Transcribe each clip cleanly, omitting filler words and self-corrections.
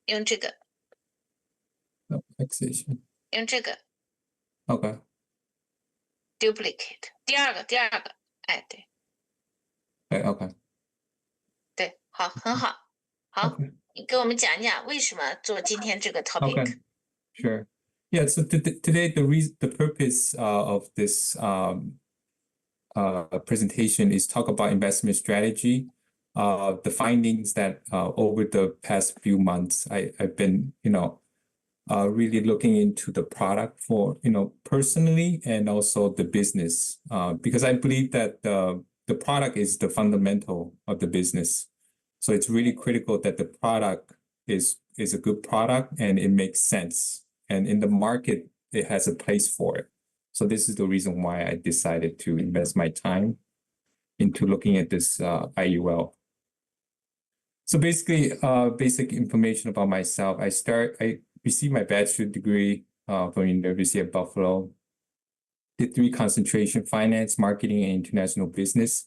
用这个， No, taxation. 用这个 Okay. duplicate。第二个，哎，对 Okay. 对，好，很好，好， Okay. 你给我们讲讲为什么做今天这个 topic。 Okay. Sure. Yeah. So today the purpose of this presentation is talk about investment strategy. The findings that over the past few months I've been really looking into the product for personally and also the business because I believe that the product is the fundamental of the business. So it's really critical that the product is a good product and it makes sense. And in the market, it has a place for it. So this is the reason why I decided to invest my time into looking at this IUL. So basically, basic information about myself. I received my bachelor's degree from University of Buffalo. Did 3 concentration: finance, marketing, and international business.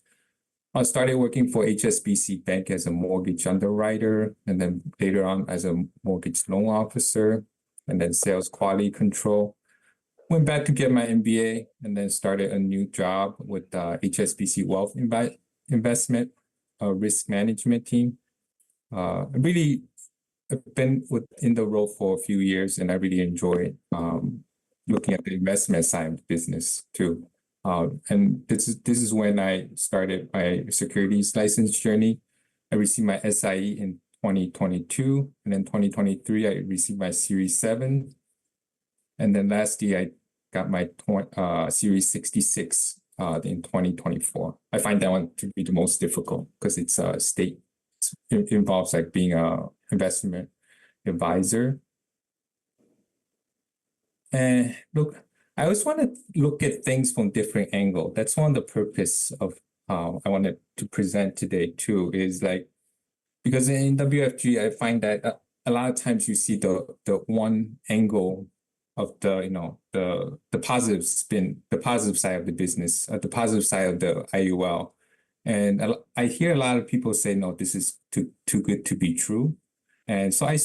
I started working for HSBC Bank as a mortgage underwriter, and then later on as a mortgage loan officer, and then sales quality control. Went back to get my MBA, and then started a new job with HSBC Wealth Investment Risk Management team. Really I've been in the role for a few years, and I really enjoy looking at the investment side of the business too. And this is when I started my securities license journey. I received my SIE in 2022, and then 2023 I received my Series 7, and then last year I got my Series 66 in 2024. I find that one to be the most difficult because it's a state. It involves like being a investment advisor. And look, I always want to look at things from different angle. That's one of the purpose of I wanted to present today too, is like, because in WFG, I find that a lot of times you see the one angle of the positive spin, the positive side of the business, the positive side of the IUL. And I hear a lot of people say, no, this is too good to be true. And so I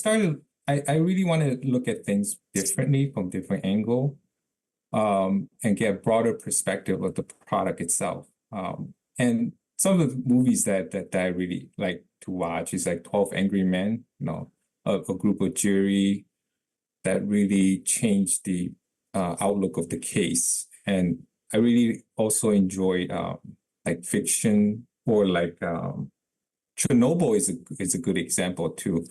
really want to look at things differently from different angle, and get a broader perspective of the product itself. And some of the movies that I really like to watch is like 12 Angry Men, a group of jury that really changed the outlook of the case. And I really also enjoy like fiction, or like Chernobyl is a good example too.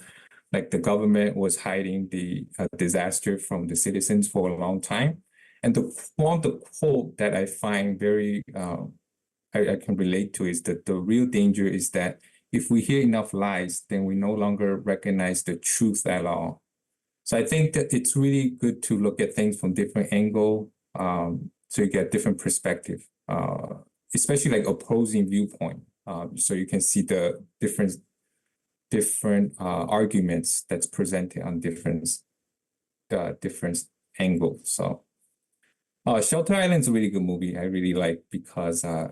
Like the government was hiding the disaster from the citizens for a long time. And one of the quote that I find very I can relate to is that the real danger is that if we hear enough lies, then we no longer recognize the truth at all. So I think that it's really good to look at things from different angle, so you get different perspective, especially like opposing viewpoint. So you can see the different arguments that's presented on different angles. So Shelter Island is a really good movie. I really like because I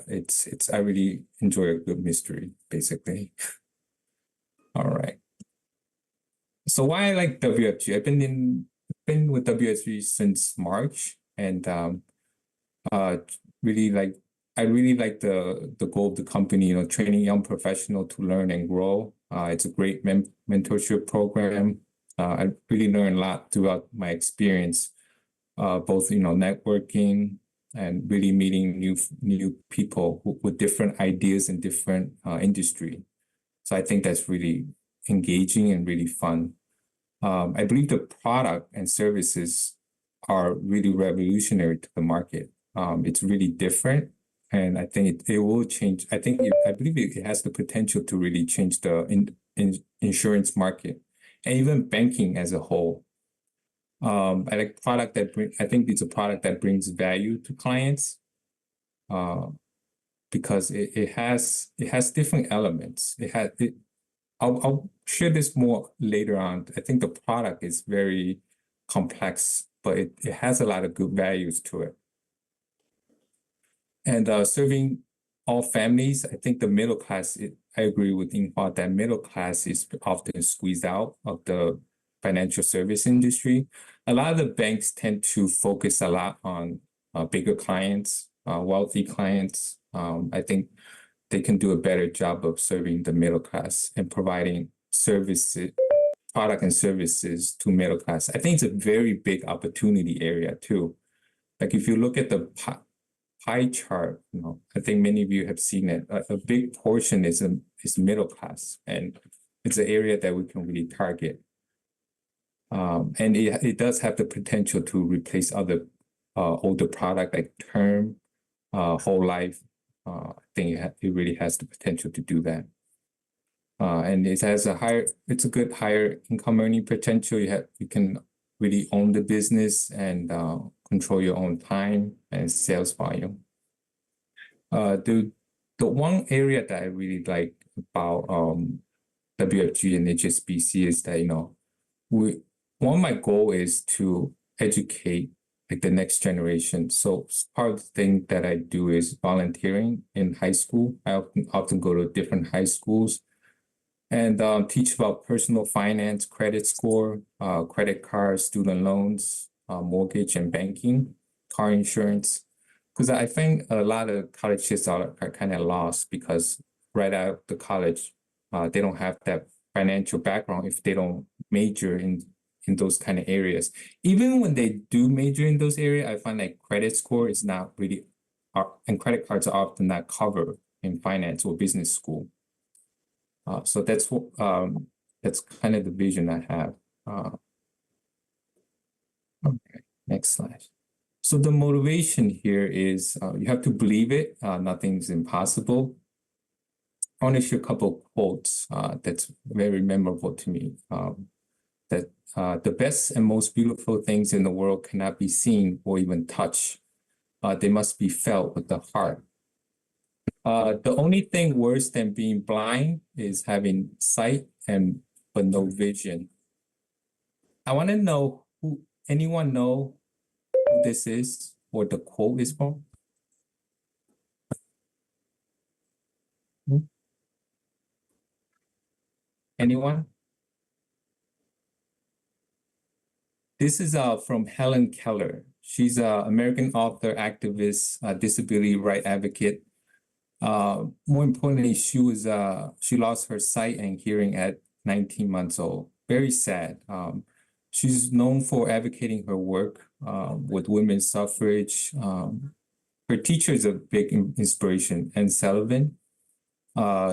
really enjoy a good mystery, basically. All right. So why I like WFG? I've been with WFG since March, and really like I really like the goal of the company. Training young professional to learn and grow. It's a great mentorship program. I really learned a lot throughout my experience, both networking and really meeting new people with different ideas in different industry. So I think that's really engaging and really fun. I believe the product and services are really revolutionary to the market. It's really different, and I think it will change. I believe it has the potential to really change the insurance market and even banking as a whole. I like product I think it's a product that brings value to clients, because it has different elements. I'll share this more later on. I think the product is very complex, but it has a lot of good values to it. And serving all families, I think the middle class, I agree with Yinghua that middle class is often squeezed out of the financial service industry. A lot of the banks tend to focus a lot on bigger clients, wealthy clients. I think they can do a better job of serving the middle class and providing services, product and services to middle class. I think it's a very big opportunity area too. Like if you look at the pie chart, I think many of you have seen it. A big portion is middle class, and it's an area that we can really target. And it does have the potential to replace other older product like term, whole life. I think it really has the potential to do that. And it has it's a good higher income earning potential. You can really own the business and control your own time and sales volume. The one area that I really like about WFG and HSBC is that one of my goal is to educate like the next generation. So part of the thing that I do is volunteering in high school. I often go to different high schools and teach about personal finance, credit score, credit cards, student loans, mortgage and banking, car insurance. Because I think a lot of college kids are kind of lost because right out of the college, they don't have that financial background if they don't major in those kind of areas. Even when they do major in those areas, I find that credit score is not really, and credit cards are often not covered in finance or business school. So that's kind of the vision I have. Okay, next slide. So the motivation here is you have to believe it. Nothing's impossible. I want to share a couple of quotes that's very memorable to me. That the best and most beautiful things in the world cannot be seen or even touched. They must be felt with the heart. The only thing worse than being blind is having sight but no vision. I want to know anyone know who this is or the quote is from? Anyone? This is from Helen Keller. She's an American author, activist, disability right advocate. More importantly, she lost her sight and hearing at 19 months old. Very sad. She's known for advocating her work with women's suffrage. Her teacher is a big inspiration, Anne Sullivan.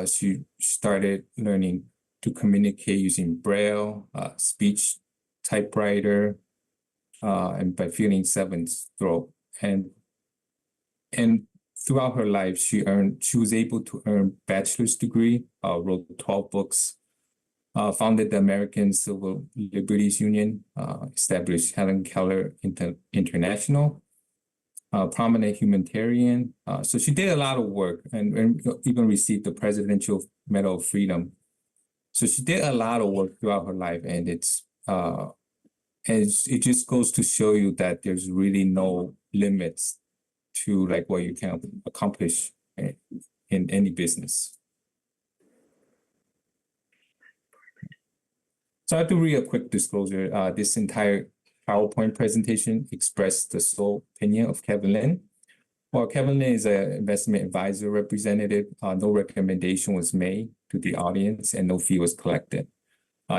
She started learning to communicate using Braille, speech typewriter, and by feeling seventh throat. And throughout her life, she was able to earn bachelor's degree, wrote 12 books, founded the American Civil Liberties Union, established Helen Keller International, prominent humanitarian. So she did a lot of work and even received the Presidential Medal of Freedom. So she did a lot of work throughout her life, and it just goes to show you that there's really no limits to like what you can accomplish in any business. So I have to read a quick disclosure. This entire PowerPoint presentation expressed the sole opinion of Kevin Lin. While Kevin Lin is an investment advisor representative, no recommendation was made to the audience and no fee was collected.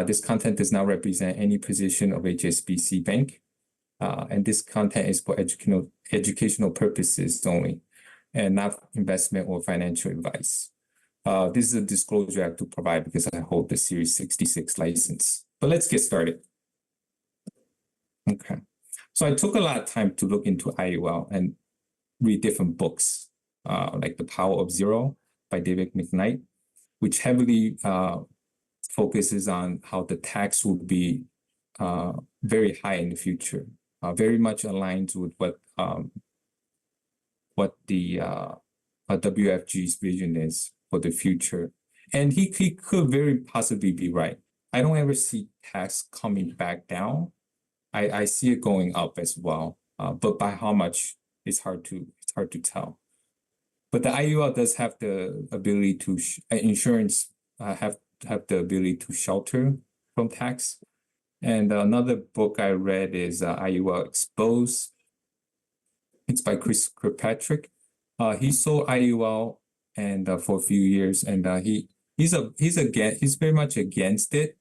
This content does not represent any position of HSBC Bank, and this content is for educational purposes only, and not investment or financial advice. This is a disclosure I have to provide because I hold the Series 66 license. But let's get started. Okay. So I took a lot of time to look into IUL and read different books, like The Power of Zero by David McKnight, which heavily focuses on how the tax will be very high in the future, very much aligns with what the WFG's vision is for the future. And he could very possibly be right. I don't ever see tax coming back down. I see it going up as well, but by how much it's hard to tell. But the IUL does have the ability to insurance have the ability to shelter from tax. And another book I read is IUL Exposed. It's by Chris Kirkpatrick. He sold IUL and for a few years, and he's very much against it,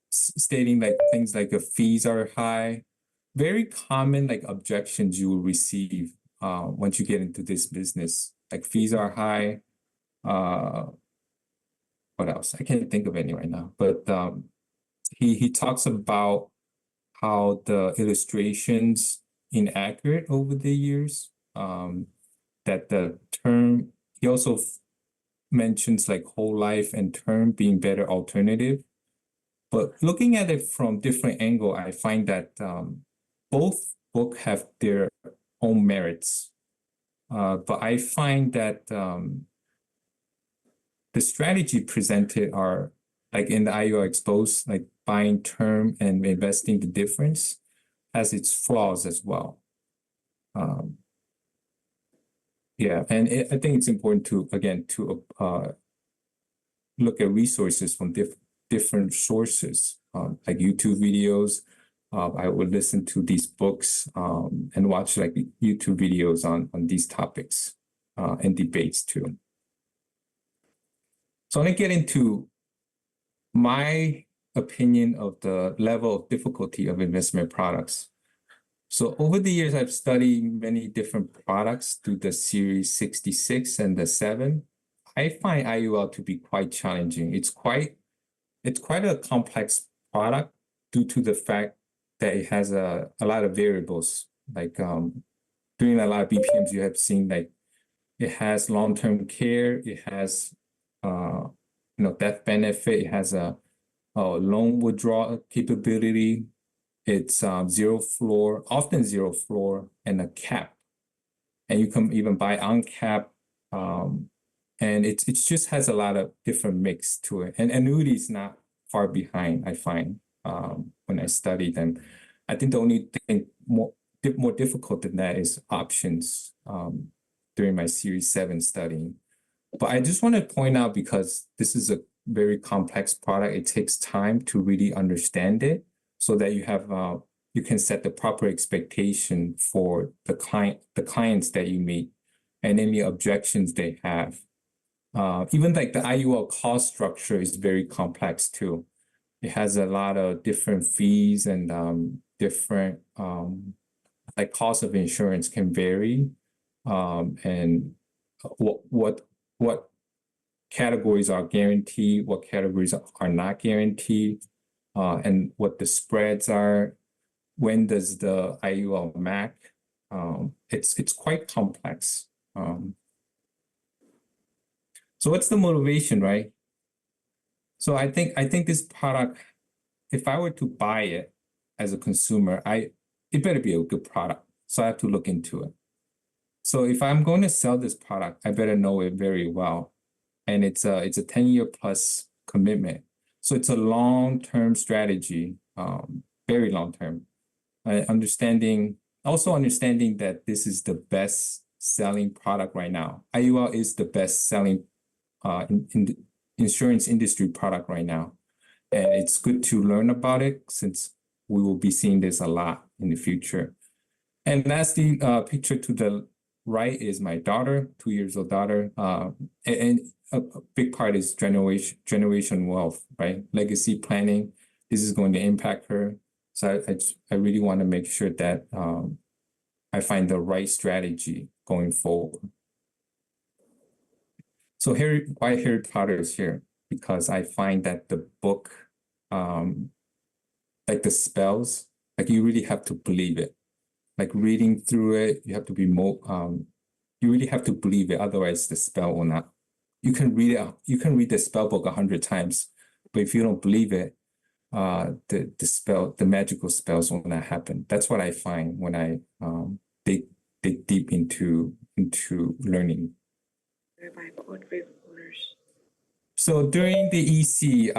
stating like things like the fees are high. Very common like objections you will receive once you get into this business. Like fees are high. What else? I can't think of any right now. But he talks about how the illustrations inaccurate over the years. That the term, he also mentions like whole life and term being better alternative. But looking at it from different angle, I find that both book have their own merits. But I find that the strategy presented are like in the IUL Exposed, like buying term and investing the difference has its flaws as well. Yeah, and I think it's important to, again, to look at resources from different sources, like YouTube videos. I would listen to these books and watch like YouTube videos on these topics and debates too. So I'm gonna get into my opinion of the level of difficulty of investment products. So over the years, I've studied many different products through the Series 66 and the 7. I find IUL to be quite challenging. It's quite a complex product due to the fact that it has a lot of variables. Like doing a lot of BPMs, you have seen like it has long-term care, it has death benefit, it has a loan withdrawal capability. It's zero floor, often zero floor, and a cap. And you can even buy uncapped. And it just has a lot of different mix to it. And annuity is not far behind, I find, when I study them. I think the only thing more difficult than that is options during my Series 7 studying. But I just want to point out, because this is a very complex product, it takes time to really understand it so that you can set the proper expectation for the clients that you meet and any objections they have. Even like the IUL cost structure is very complex too. It has a lot of different fees and different like cost of insurance can vary, and what categories are guaranteed, what categories are not guaranteed, and what the spreads are. When does the IUL MAC? It's quite complex. So what's the motivation, right? So I think this product, if I were to buy it as a consumer, it better be a good product. So I have to look into it. So if I'm going to sell this product, I better know it very well. And it's a 10-year plus commitment. So it's a long-term strategy, very long-term. Also understanding that this is the best selling product right now. IUL is the best selling in the insurance industry product right now. And it's good to learn about it since we will be seeing this a lot in the future. And that's the picture to the right is my daughter, 2-year-old daughter. And a big part is generation wealth, right? Legacy planning. This is going to impact her. So I really want to make sure that I find the right strategy going forward. So why Harry Potter is here? Because I find that the book, like the spells, like you really have to believe it. Like reading through it, you have to be you really have to believe it. Otherwise, the spell will not. You can read it. You can read the spell book 100 times, but if you don't believe it, the magical spells will not happen. That's what I find when I dig deep into learning. So during the EC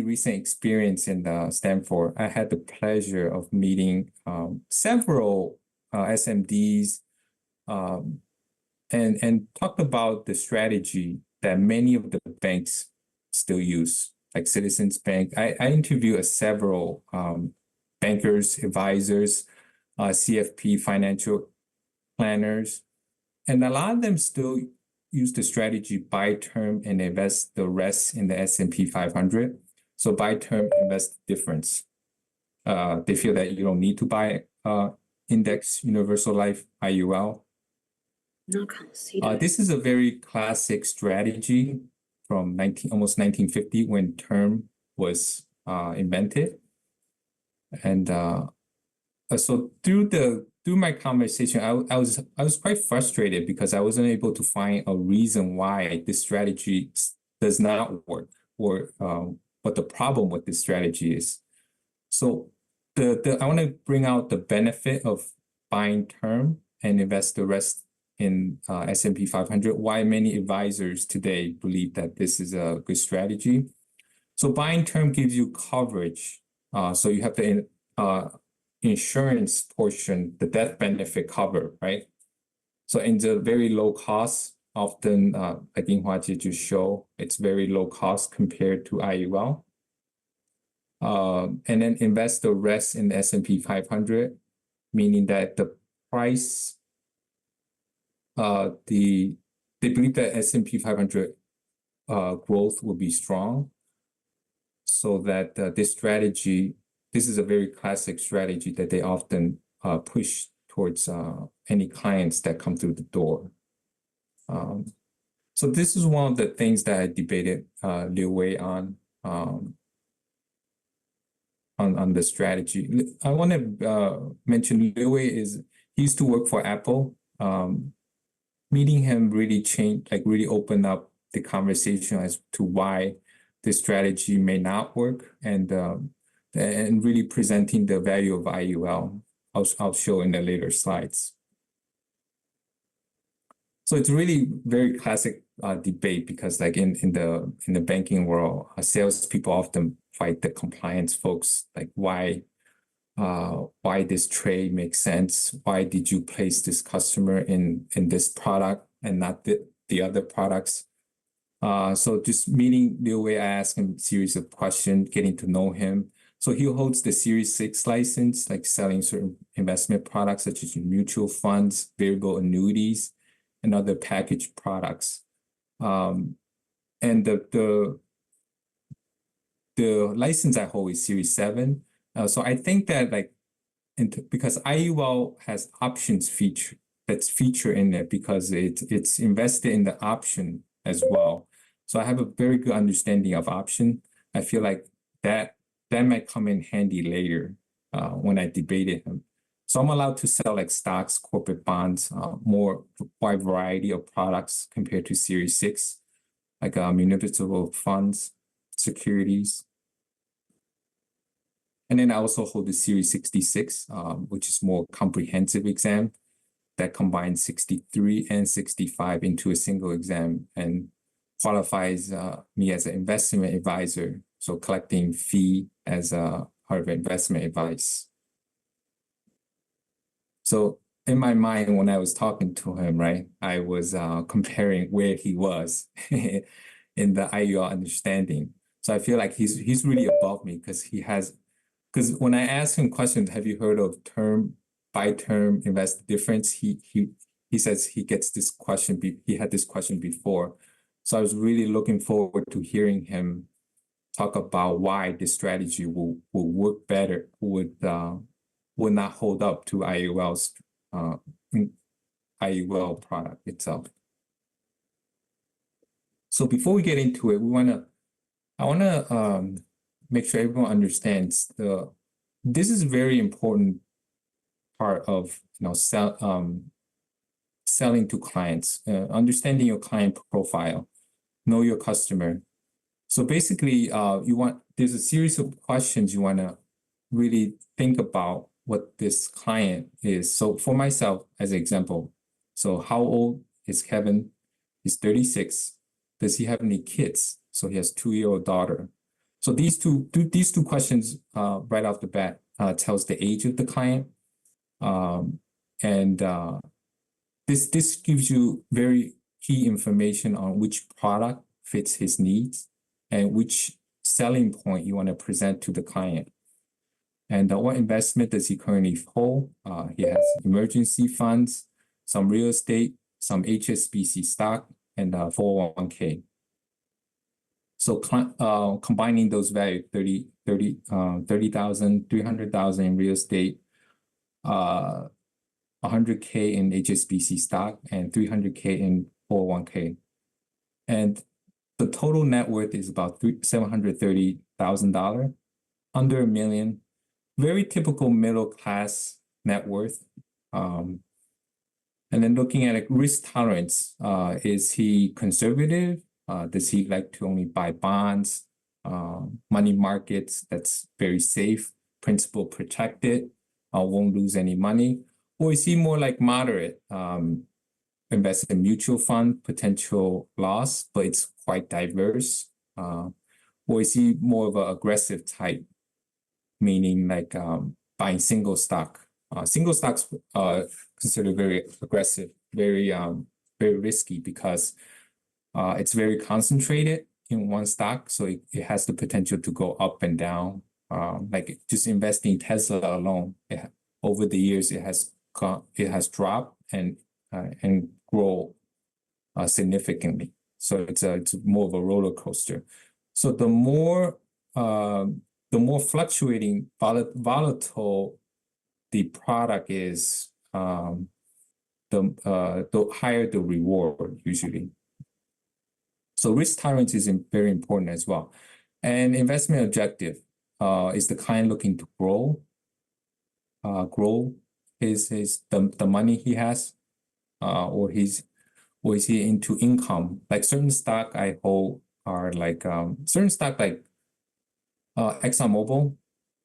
recent experience in Stanford, I had the pleasure of meeting several SMDs and talked about the strategy that many of the banks still use. like Citizens Bank. I interview several bankers, advisors, CFP, financial planners, and a lot of them still use the strategy buy term and invest the rest in the S&P 500. So buy term, invest difference. They feel that you don't need to buy index universal life IUL. This is a very classic strategy from almost 1950 when term was invented. And so through my conversation, I was quite frustrated because I wasn't able to find a reason why this strategy does not work, or what the problem with this strategy is. So I want to bring out the benefit of buying term and invest the rest in S&P 500. Why many advisors today believe that this is a good strategy. So buying term gives you coverage. So you have the insurance portion, the death benefit cover, right? So in the very low cost, often like Yinghua just show, it's very low cost compared to IUL. And then invest the rest in the S&P 500, meaning that the price, they believe that S&P 500 growth will be strong, so that this is a very classic strategy that they often push towards any clients that come through the door. So this is one of the things that I debated Liu Wei on the strategy. I want to mention Liu Wei he used to work for Apple. Meeting him really really opened up the conversation as to why this strategy may not work, and really presenting the value of IUL. I'll show in the later slides. So it's really very classic debate, because like in the banking world, salespeople often fight the compliance folks, like why this trade makes sense? Why did you place this customer in this product and not the other products? So just meeting Liu Wei, I asked him a series of questions, getting to know him. So he holds the Series 6 license, like selling certain investment products such as mutual funds, variable annuities, and other packaged products. And the license I hold is Series 7. So I think that because IUL has options that's featured in it, because it's invested in the option as well. So I have a very good understanding of option. I feel like that might come in handy later when I debated him. So I'm allowed to sell like stocks, corporate bonds, more wide variety of products compared to Series 6, like municipal funds, securities. And then I also hold the Series 66, which is more comprehensive exam that combines 63 and 65 into a single exam and qualifies me as an investment advisor. So collecting fee as a part of investment advice. So in my mind, when I was talking to him, right, I was comparing where he was in the IUL understanding. So I feel like he's really above me, because when I ask him questions, have you heard of buy term, invest difference? He says he gets this question. He had this question before. So I was really looking forward to hearing him talk about why this strategy will work better, would not hold up to IUL's IUL product itself. So before we get into it, I want to make sure everyone understands this is a very important part of selling to clients, understanding your client profile, know your customer. So basically, there's a series of questions you want to really think about what this client is. So for myself, as an example, so how old is Kevin? He's 36. Does he have any kids? So he has a 2-year-old daughter. So these two questions right off the bat tells the age of the client, and this gives you very key information on which product fits his needs and which selling point you want to present to the client. And what investment does he currently hold? He has emergency funds, some real estate, some HSBC stock, and 401k. So combining those values, 30,000, 300,000 in real estate, 100K in HSBC stock, and 300K in 401k. And the total net worth is about $730,000, under $1 million. Very typical middle class net worth. And then looking at a risk tolerance, is he conservative? Does he like to only buy bonds, money markets that's very safe, principal protected, won't lose any money? Or is he more like moderate, invest in mutual fund, potential loss, but it's quite diverse? Or is he more of an aggressive type, meaning like buying single stock? Single stocks considered very aggressive, very risky because it's very concentrated in one stock, so it has the potential to go up and down. Like just investing in Tesla alone, over the years it has dropped and grow significantly. So it's more of a roller coaster. So the more fluctuating, volatile the product is, the higher the reward usually. So risk tolerance is very important as well. And investment objective, is the client looking to grow the money he has, or is he into income? Like certain stock I hold are like certain stock like ExxonMobil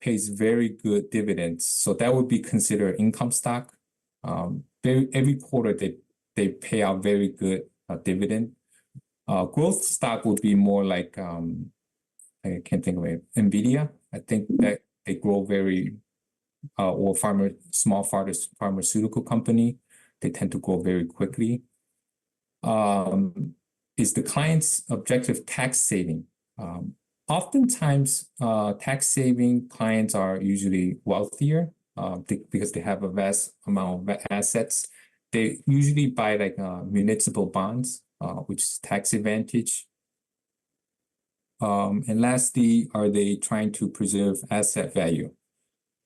pays very good dividends, so that would be considered income stock. Every quarter they pay out very good dividend. Growth stock would be more like I can't think of it. Nvidia. I think that they grow very or small pharmaceutical company. They tend to grow very quickly. Is the client's objective tax saving? Oftentimes, tax saving clients are usually wealthier because they have a vast amount of assets. They usually buy like municipal bonds, which is tax advantage. And lastly, are they trying to preserve asset value?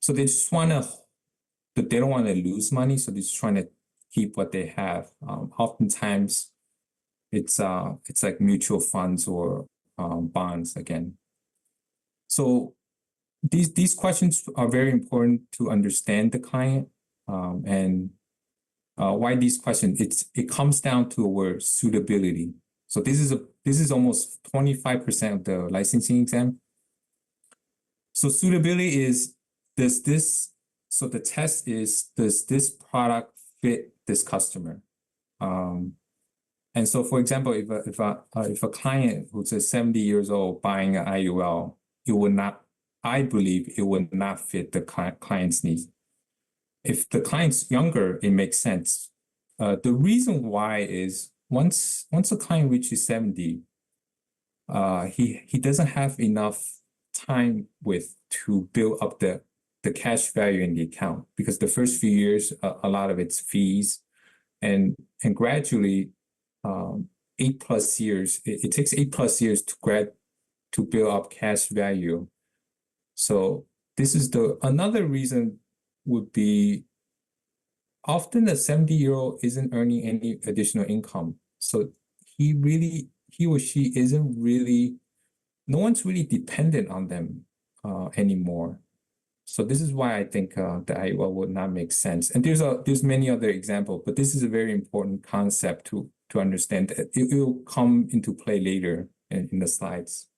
So they just they don't want to lose money, so they're just trying to keep what they have. Oftentimes, it's like mutual funds or bonds again. So these questions are very important to understand the client, and why these questions. It comes down to a word, suitability. So this is almost 25% of the licensing exam. So suitability is so the test is, does this product fit this customer? And so, for example, if a client who's 70 years old buying an IUL, I believe it would not fit the client's needs. If the client's younger, it makes sense. The reason why is once a client reaches 70, he doesn't have enough time to build up the cash value in the account, because the first few years a lot of it's fees, and gradually 8+ years it takes 8+ years to build up cash value. So this is another reason would be often a 70-year-old isn't earning any additional income, so he or she isn't really, no one's really dependent on them anymore. So this is why I think the IUL would not make sense. And there's many other examples, but this is a very important concept to understand. That it will come into play later in the slides.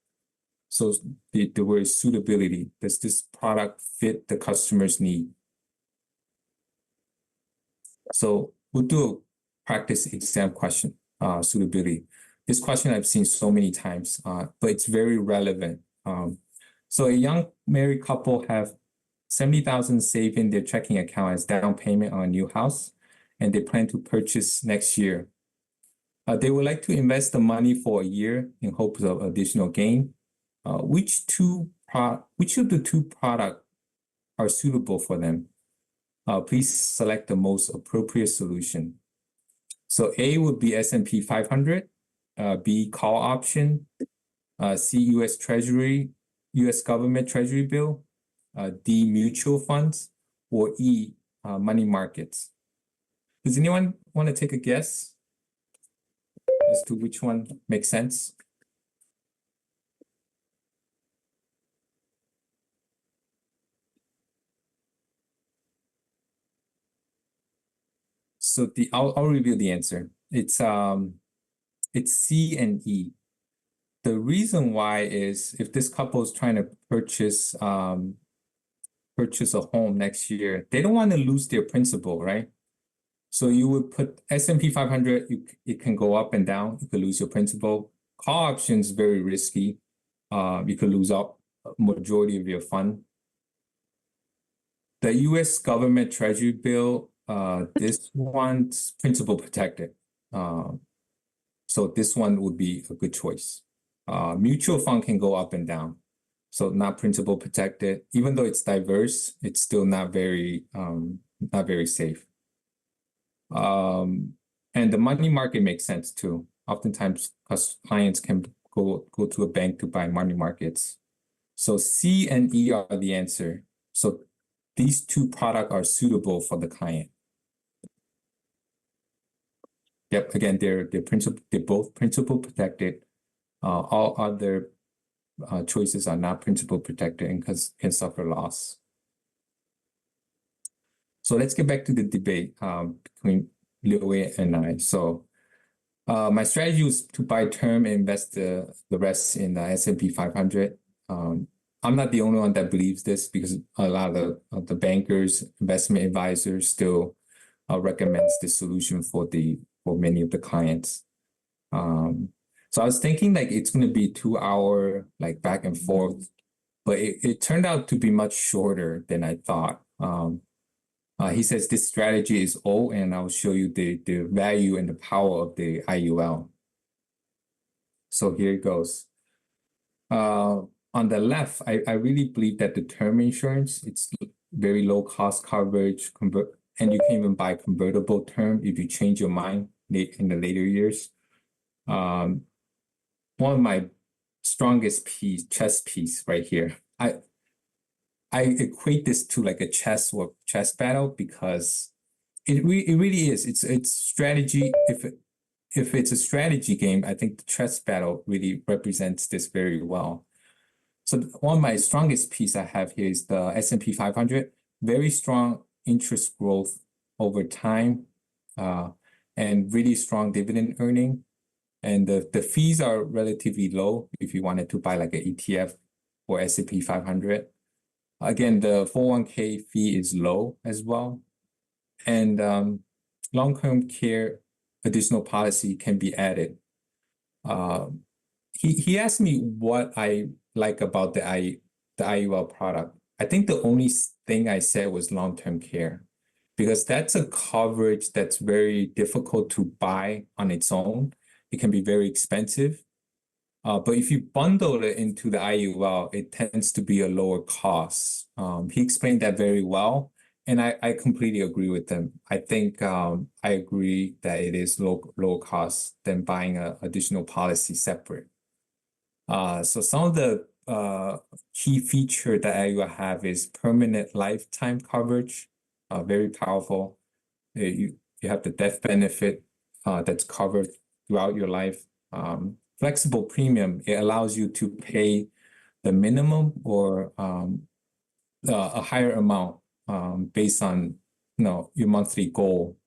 So the word suitability, does this product fit the customer's need? So we'll do a practice exam question, suitability. This question I've seen so many times, but it's very relevant. So a young married couple have 70,000 saved in their checking account as down payment on a new house, and they plan to purchase next year. They would like to invest the money for a year in hopes of additional gain. which of the two products are suitable for them? Please select the most appropriate solution. So A would be S&P 500, B call option, C U.S. Treasury, U.S. government Treasury bill, D mutual funds, or E money markets. Does anyone want to take a guess as to which one makes sense? So I'll reveal the answer. It's C and E. The reason why is if this couple is trying to purchase a home next year, they don't want to lose their principal, right? So you would put S&P 500, it can go up and down. You could lose your principal. Call options very risky. You could lose out a majority of your fund. The U.S. government Treasury bill, this one's principal protected. So this one would be a good choice. Mutual fund can go up and down. So not principal protected. Even though it's diverse, it's still not very safe. And the money market makes sense too. Oftentimes, clients can go to a bank to buy money markets. So C and E are the answer. So these two products are suitable for the client. Yep. Again, they're both principal protected. All other choices are not principal protected and can suffer loss. So let's get back to the debate between Liu and I. So my strategy was to buy term and invest the rest in the S&P 500. I'm not the only one that believes this because a lot of the bankers, investment advisors still recommends this solution for many of the clients. So I was thinking like it's going to be 2-hour like back and forth, but it turned out to be much shorter than I thought. He says this strategy is old, and I'll show you the value and the power of the IUL. So here it goes. On the left, I really believe that the term insurance, it's very low cost coverage, and you can even buy convertible term if you change your mind in the later years. One of my strongest chess piece right here. I equate this to like a chess battle because it really is. It's strategy. If it's a strategy game, I think the chess battle really represents this very well. So one of my strongest piece I have here is the S&P 500. Very strong interest growth over time, and really strong dividend earning. And the fees are relatively low if you wanted to buy like an ETF or S&P 500. Again, the 401k fee is low as well. And long-term care additional policy can be added. He asked me what I like about the IUL product. I think the only thing I said was long-term care because that's a coverage that's very difficult to buy on its own. It can be very expensive. But if you bundle it into the IUL, it tends to be a lower cost. He explained that very well, and I completely agree with him. I think I agree that it is lower cost than buying an additional policy separate. So some of the key feature that IUL have is permanent lifetime coverage, very powerful. You have the death benefit that's covered throughout your life. Flexible premium, it allows you to pay the minimum or a higher amount based on your monthly goal.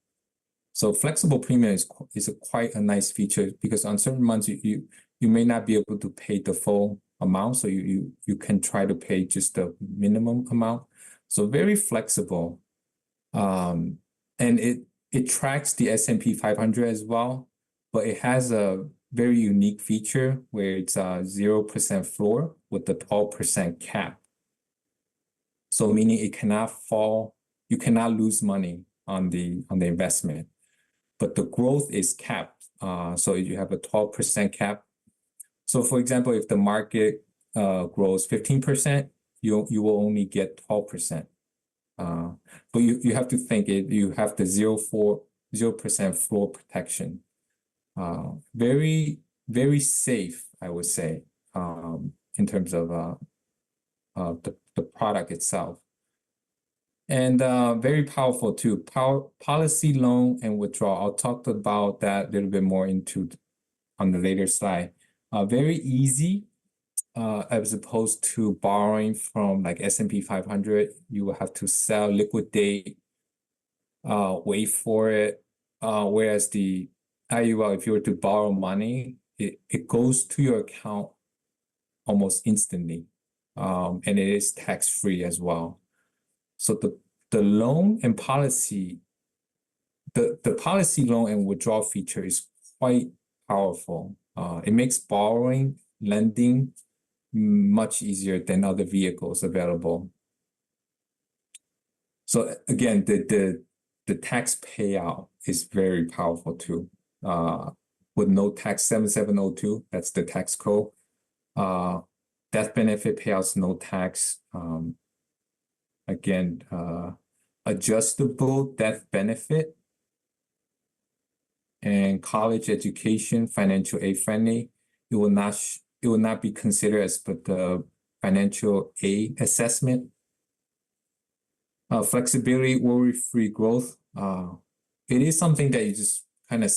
So flexible premium is quite a nice feature because on certain months you may not be able to pay the full amount, so you can try to pay just the minimum amount. So very flexible, and it tracks the S&P 500 as well, but it has a very unique feature where it's a 0% floor with the 12% cap. So meaning it cannot fall, you cannot lose money on the investment, but the growth is capped. So you have a 12% cap. So for example, if the market grows 15%, you will only get 12%. But you have to think you have the 0% floor protection. Very, very safe, I would say, in terms of the product itself. And very powerful too. Policy loan and withdrawal. I'll talk about that a little bit more on the later slide. Very easy, as opposed to borrowing from like S&P 500. You will have to sell, liquidate, wait for it. Whereas the IUL, if you were to borrow money, it goes to your account almost instantly, and it is tax-free as well. So the loan and policy, the policy loan and withdrawal feature is quite powerful. It makes borrowing, lending much easier than other vehicles available. So again, the tax payout is very powerful too. With no tax 7702, that's the tax code. Death benefit payouts, no tax. Again, adjustable death benefit and college education, financial aid friendly. It will not be considered as but the financial aid assessment. Flexibility, worry-free growth. It is something that you just kind of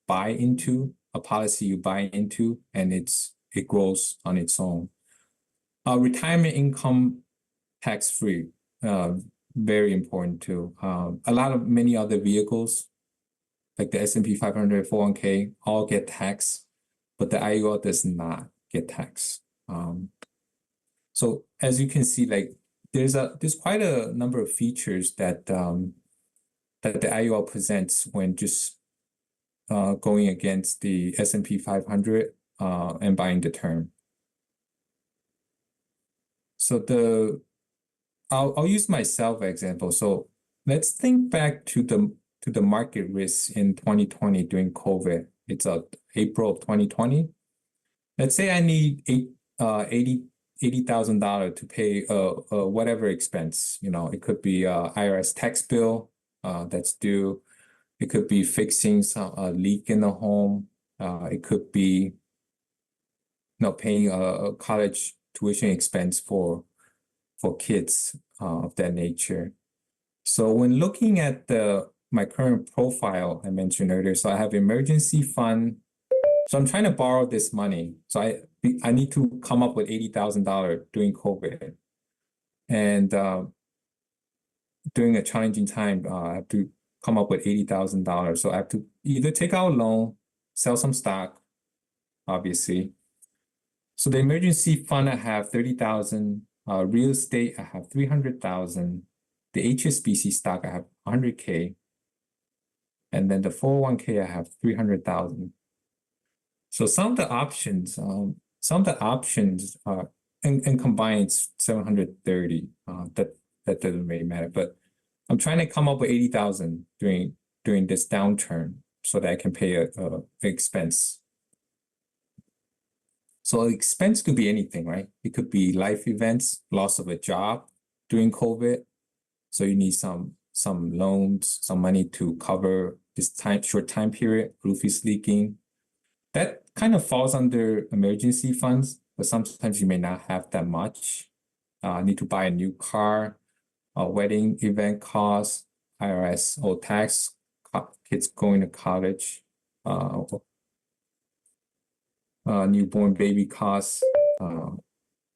buy into, a policy you buy into, and it grows on its own. Retirement income tax-free, very important too. Many other vehicles, like the S&P 500, 401k, all get taxed, but the IUL does not get taxed. So as you can see, like there's quite a number of features that the IUL presents when just going against the S&P 500 and buying the term. So I'll use myself example. So let's think back to the market risk in 2020 during COVID. It's April of 2020. Let's say I need $80,000 to pay whatever expense. It could be IRS tax bill that's due. It could be fixing a leak in the home. It could be paying a college tuition expense for kids of that nature. So when looking at my current profile I mentioned earlier, so I have emergency fund. So I'm trying to borrow this money. So I need to come up with $80,000 during COVID. And during a challenging time, I have to come up with $80,000. So I have to either take out a loan, sell some stock, obviously. So the emergency fund, I have 30,000. Real estate, I have 300,000. The HSBC stock, I have 100K. And then the 401k, I have 300,000. So some of the options are, and combined it's 730. That doesn't really matter. But I'm trying to come up with 80,000 during this downturn so that I can pay a expense. So expense could be anything, right? It could be life events, loss of a job during COVID. So you need some loans, some money to cover this short time period, roof is leaking. That kind of falls under emergency funds, but sometimes you may not have that much. Need to buy a new car, a wedding event costs, IRS or tax, kids going to college, newborn baby costs.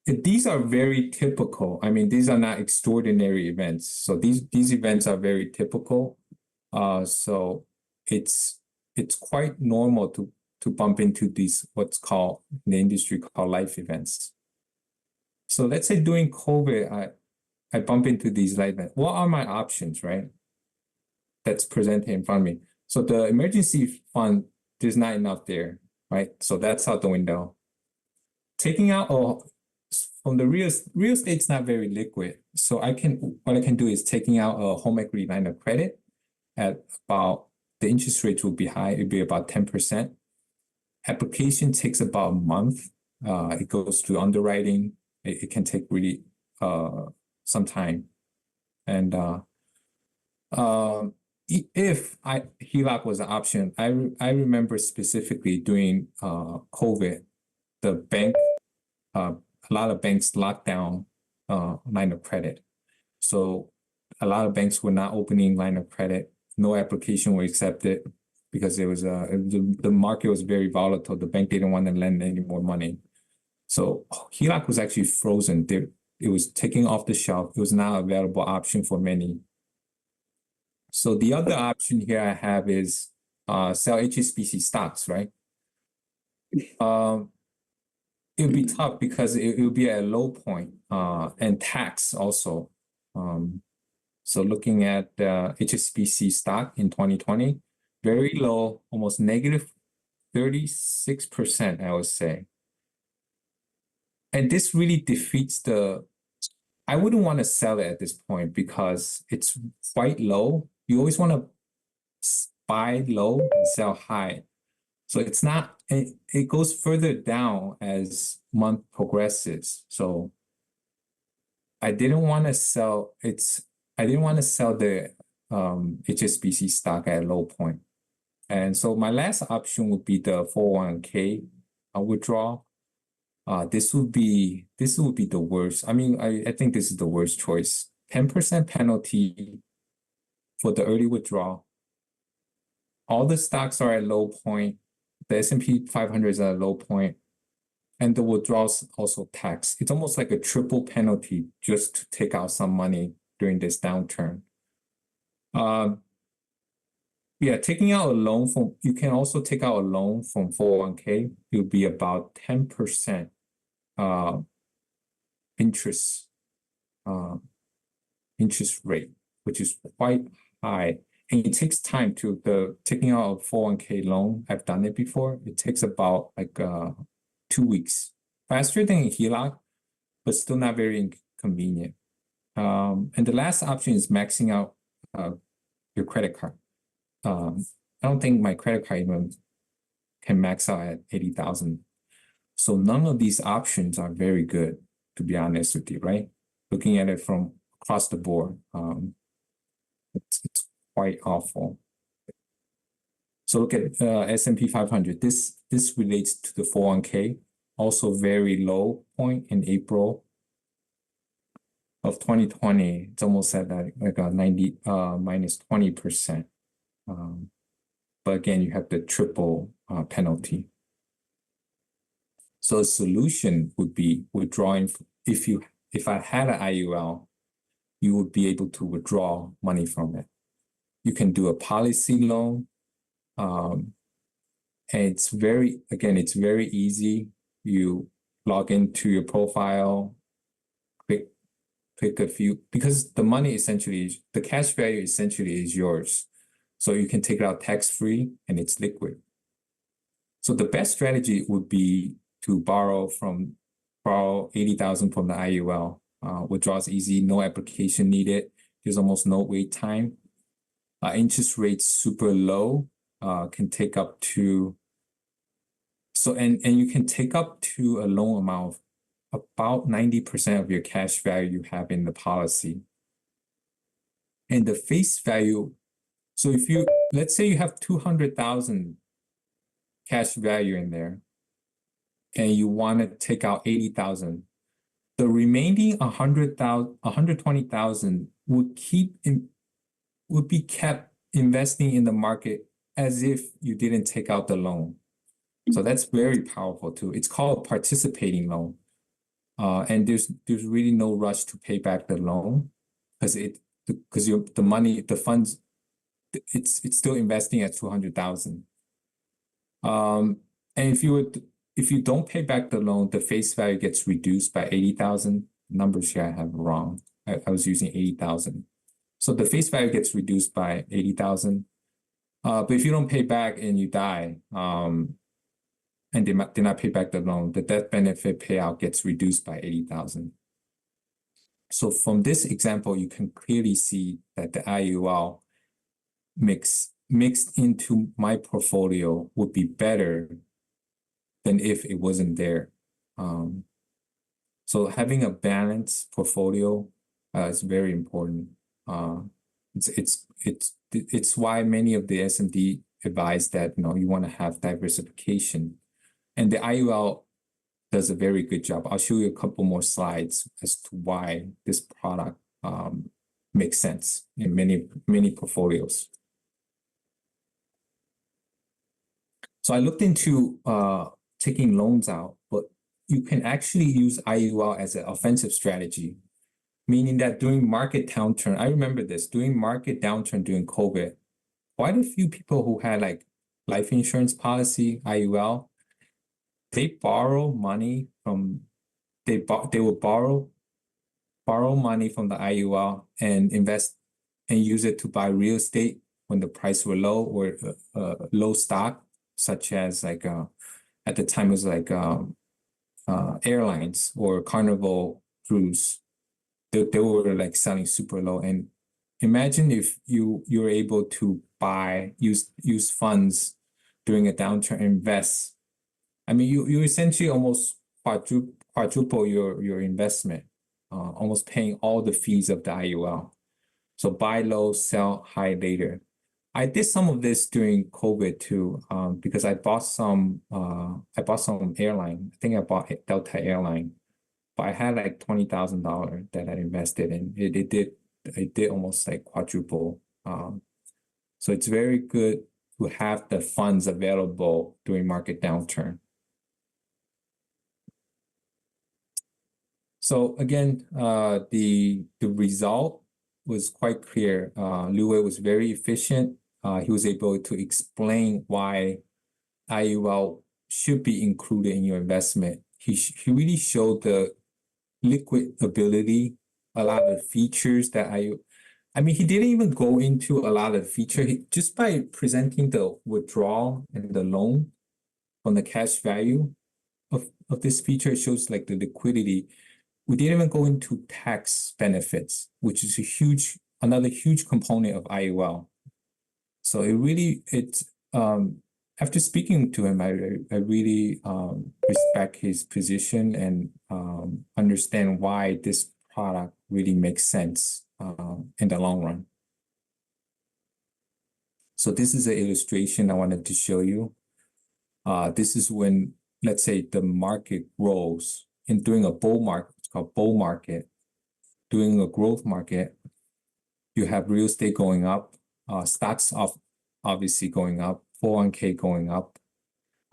These are very typical. I mean, these are not extraordinary events. So these events are very typical. So it's quite normal to bump into these, what's called in the industry called life events. So let's say during COVID, I bump into these life events. What are my options, right? That's presented in front of me. So the emergency fund, there's not enough there, right? So that's out the window. Taking out from the real estate's not very liquid. So what I can do is taking out a home equity line of credit at about, the interest rates will be high. It'll be about 10%. Application takes about a month. It goes through underwriting. It can take really some time. And if HELOC was an option, I remember specifically during COVID, the bank, a lot of banks locked down line of credit. So a lot of banks were not opening line of credit. No application were accepted because the market was very volatile. The bank didn't want to lend any more money. So HELOC was actually frozen. It was taken off the shelf. It was not an available option for many. So the other option here I have is sell HSBC stocks, right? It would be tough because it would be at a low point and tax also. So looking at HSBC stock in 2020, very low, almost negative 36%, I would say. And this really defeats I wouldn't want to sell it at this point because it's quite low. You always want to buy low and sell high. So it's not, it goes further down as month progresses. So I didn't want to sell the HSBC stock at a low point. And so my last option would be the 401k withdrawal. This would be the worst. I mean, I think this is the worst choice. 10% penalty for the early withdrawal. All the stocks are at low point. The S&P 500 is at a low point, and the withdrawals also taxed. It's almost like a triple penalty just to take out some money during this downturn. Yeah, taking out a loan you can also take out a loan from 401k. It would be about 10% interest rate, which is quite high. And it takes time taking out a 401k loan. I've done it before. It takes about like 2 weeks. Faster than HELOC, but still not very inconvenient. And the last option is maxing out your credit card. I don't think my credit card even can max out at 80,000. So none of these options are very good, to be honest with you, right? Looking at it from across the board, it's quite awful. So look at S&P 500. This relates to the 401k. Also very low point in April of 2020. It's almost at like a 90 minus 20%. But again, you have the triple penalty. So a solution would be withdrawing. If I had an IUL, you would be able to withdraw money from it. You can do a policy loan. And it's very easy. You log into your profile, click a few, because the money the cash value essentially is yours. So you can take it out tax-free and it's liquid. So the best strategy would be to borrow 80,000 from the IUL. Withdrawals easy, no application needed. There's almost no wait time. Interest rates super low. Can take up to and you can take up to a loan amount of about 90% of your cash value you have in the policy. And the face value, so let's say you have 200,000 cash value in there and you want to take out 80,000, the remaining 120,000 would be kept investing in the market as if you didn't take out the loan. So that's very powerful too. It's called a participating loan. And there's really no rush to pay back the loan because the funds, it's still investing at 200,000. And if you don't pay back the loan, the face value gets reduced by 80,000. Numbers here I have wrong. I was using 80,000. So the face value gets reduced by 80,000. But if you don't pay back and you die, and they did not pay back the loan, the death benefit payout gets reduced by 80,000. So from this example, you can clearly see that the IUL mixed into my portfolio would be better than if it wasn't there. So having a balanced portfolio is very important. It's why many of the SMD advise that you want to have diversification, and the IUL does a very good job. I'll show you a couple more slides as to why this product makes sense in many portfolios. So I looked into taking loans out, but you can actually use IUL as an offensive strategy, meaning that during market downturn, I remember this, during market downturn during COVID, quite a few people who had like life insurance policy, IUL, they borrow money from, they will borrow money from the IUL and invest and use it to buy real estate when the price were low, or low stock, such as like at the time it was like airlines or Carnival Cruise. They were like selling super low. And imagine if you're able to use funds during a downturn, invest. I mean, you essentially almost quadruple your investment, almost paying all the fees of the IUL. So buy low, sell high later. I did some of this during COVID too, because I bought some airline. I think I bought Delta Airline, but I had like $20,000 that I invested in. It did almost like quadruple. So it's very good to have the funds available during market downturn. So again, the result was quite clear. Liu was very efficient. He was able to explain why IUL should be included in your investment. He really showed the liquid ability, a lot of features that I mean, he didn't even go into a lot of features. Just by presenting the withdrawal and the loan on the cash value of this feature, it shows like the liquidity. We didn't even go into tax benefits, which is another huge component of IUL. So after speaking to him, I really respect his position and understand why this product really makes sense in the long run. So this is an illustration I wanted to show you. This is when, let's say, the market grows, and during a bull market, it's called bull market. During a growth market, you have real estate going up, stocks obviously going up, 401k going up.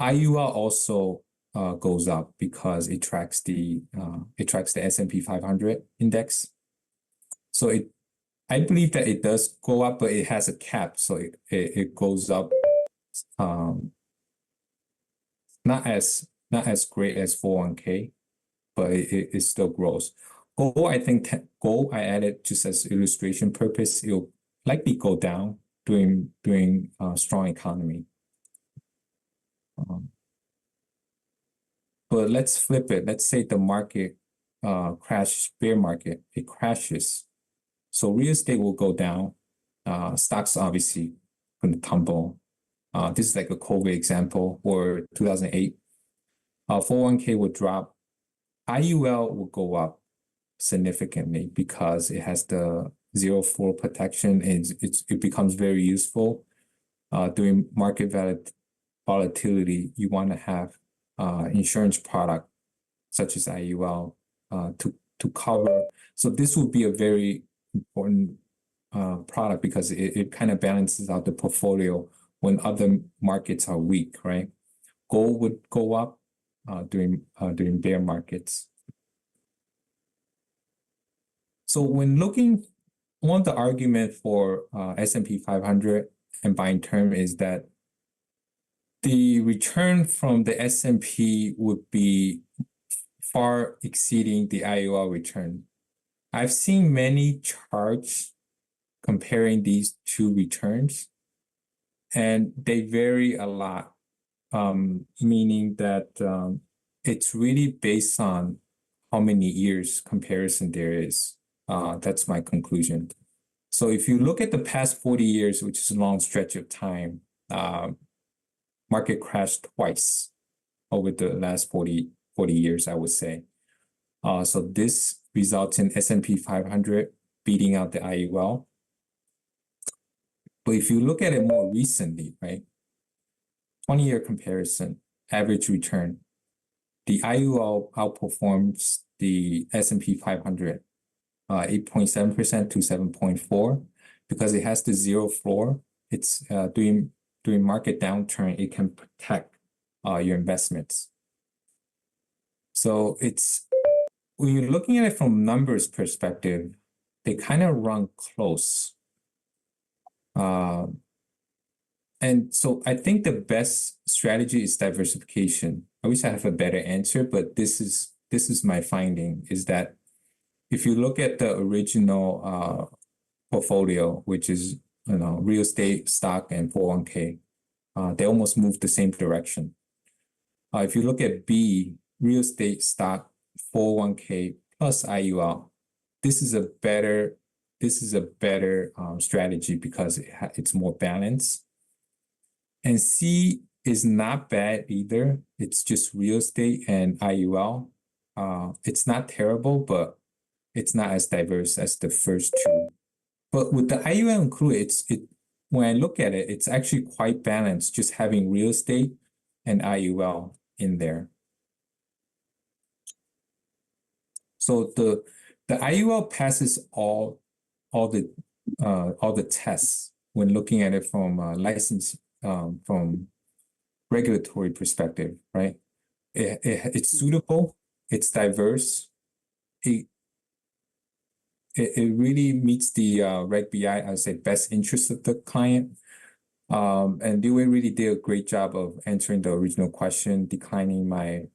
IUL also goes up because it tracks the S&P 500 index. So I believe that it does go up, but it has a cap, so it goes up. Not as great as 401k, but it still grows. Gold, I think gold I added just as illustration purpose. It'll likely go down during strong economy. But let's flip it. Let's say the market bear market, it crashes. So real estate will go down. Stocks obviously going to tumble. This is like a COVID example, or 2008. 401k will drop. IUL will go up significantly because it has the 0-4 protection, and it becomes very useful. During market volatility, you want to have insurance product such as IUL to cover. So this would be a very important product because it kind of balances out the portfolio when other markets are weak, right? Gold would go up during bear markets. So when looking, one of the argument for S&P 500 and buying term is that the return from the S&P would be far exceeding the IUL return. I've seen many charts comparing these two returns, and they vary a lot, meaning that it's really based on how many years comparison there is. That's my conclusion. So if you look at the past 40 years, which is a long stretch of time, market crashed twice over the last 40 40 years, I would say. So this results in S&P 500 beating out the IUL. But if you look at it more recently, right, 20-year comparison, average return, the IUL outperforms the S&P 500, 8.7% to 7.4, because it has the zero floor. It's during market downturn, it can protect your investments. So it's, when you're looking at it from numbers perspective, they kind of run close. And so I think the best strategy is diversification. I wish I have a better answer, but this is my finding, is that if you look at the original portfolio, which is, you know, real estate, stock, and 401k, they almost move the same direction. If you look at B, real estate, stock, 401k plus IUL, this is a better strategy because it's more balanced. And C is not bad either. It's just real estate and IUL. It's not terrible, but it's not as diverse as the first two. But with the IUL included, when I look at it, it's actually quite balanced, just having real estate and IUL in there. So the IUL passes all the tests when looking at it from license from regulatory perspective, right? It's suitable, it's diverse, it really meets the Reg BI, I would say, best interest of the client. And Dewey really did a great job of answering the original question, declining my,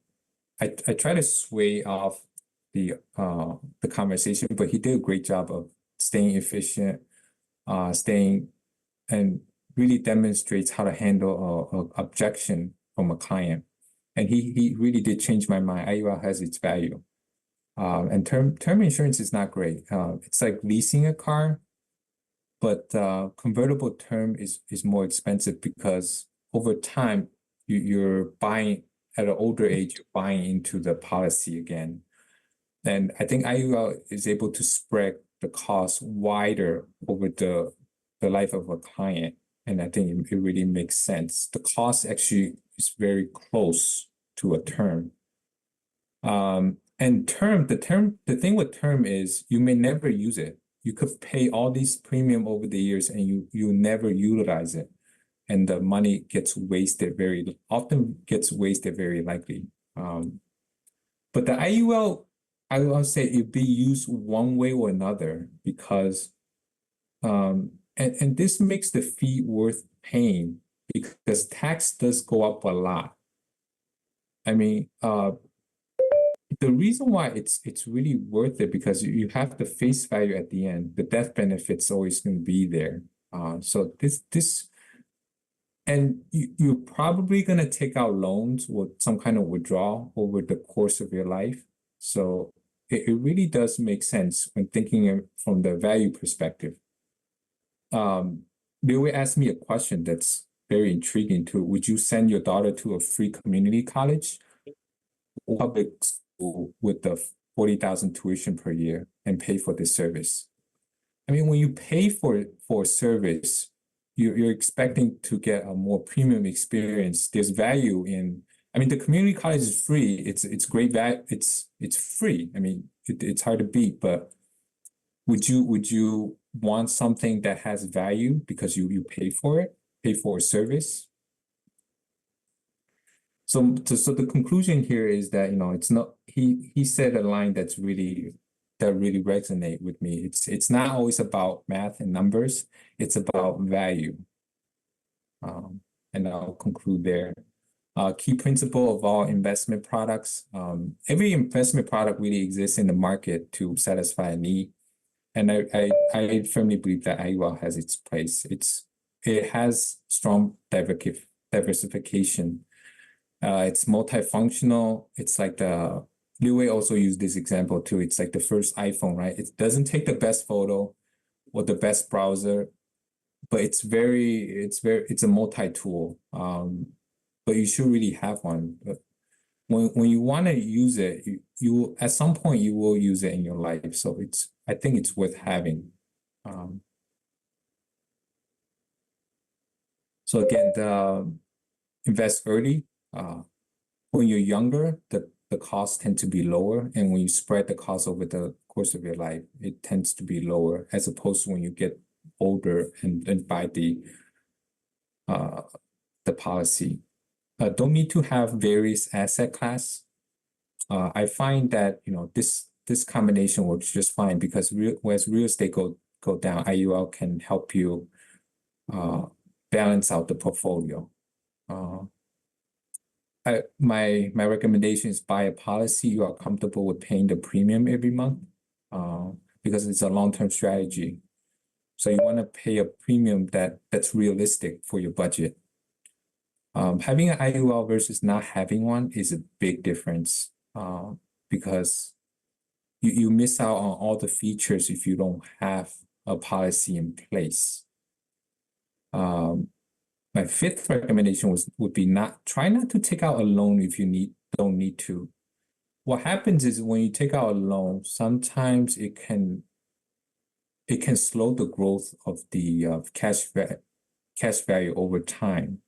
I try to sway off the conversation, but he did a great job of staying efficient, and really demonstrates how to handle a objection from a client. And he really did change my mind. IUL has its value. And term insurance is not great. It's like leasing a car, but convertible term is more expensive because over time you're buying, at an older age, you're buying into the policy again. And I think IUL is able to spread the cost wider over the life of a client. And I think it really makes sense. The cost actually is very close to a term. And the thing with term is you may never use it. You could pay all these premium over the years and you never utilize it. And the money gets wasted often very likely. But the IUL, I will say it be used one way or another because, and this makes the fee worth paying because tax does go up a lot. I mean, the reason why it's really worth it because you have the face value at the end. The death benefit's always going to be there. So and you're probably going to take out loans with some kind of withdrawal over the course of your life. So it really does make sense when thinking from the value perspective. They will ask me a question that's very intriguing too. Would you send your daughter to a free community college or public school with the 40,000 tuition per year and pay for this service? I mean, when you pay for a service, you're expecting to get a more premium experience. There's value in, I mean, the community college is free. It's great value. It's free. I mean, it's hard to beat, but would you want something that has value because you pay for it, pay for a service? So the conclusion here is that, you know, it's not, he said a line that really resonate with me. It's not always about math and numbers. It's about value. And I'll conclude there. Key principle of all investment products. Every investment product really exists in the market to satisfy a need. And I firmly believe that IUL has its place. It has strong diversification. It's multifunctional. It's like Liu Wei also used this example too. It's like the first iPhone, right? It doesn't take the best photo or the best browser, but it's a multi-tool. But you should really have one. when you want to use it, you at some point you will use it in your life. So I think it's worth having. So again, invest early. When you're younger, the costs tend to be lower, and when you spread the cost over the course of your life, it tends to be lower, as opposed to when you get older and buy the policy. Don't need to have various asset class. I find that this combination works just fine, because as real estate go down, IUL can help you balance out the portfolio. My recommendation is buy a policy you are comfortable with paying the premium every month, because it's a long-term strategy. So you want to pay a premium that's realistic for your budget. Having an IUL versus not having one is a big difference, because you miss out on all the features if you don't have a policy in place. My fifth recommendation would be try not to take out a loan if you don't need to. What happens is when you take out a loan, sometimes it can slow the growth of the cash value over time.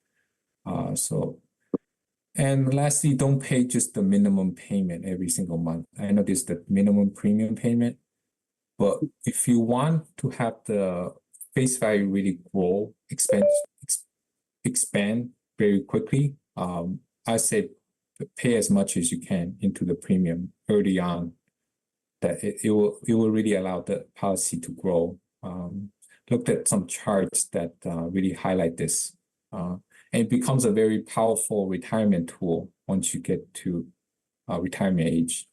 And lastly, don't pay just the minimum payment every single month. I know there's the minimum premium payment, but if you want to have the face value really grow, expand very quickly, I say pay as much as you can into the premium early on. That it will really allow the policy to grow. Looked at some charts that really highlight this. And it becomes a very powerful retirement tool once you get to retirement age.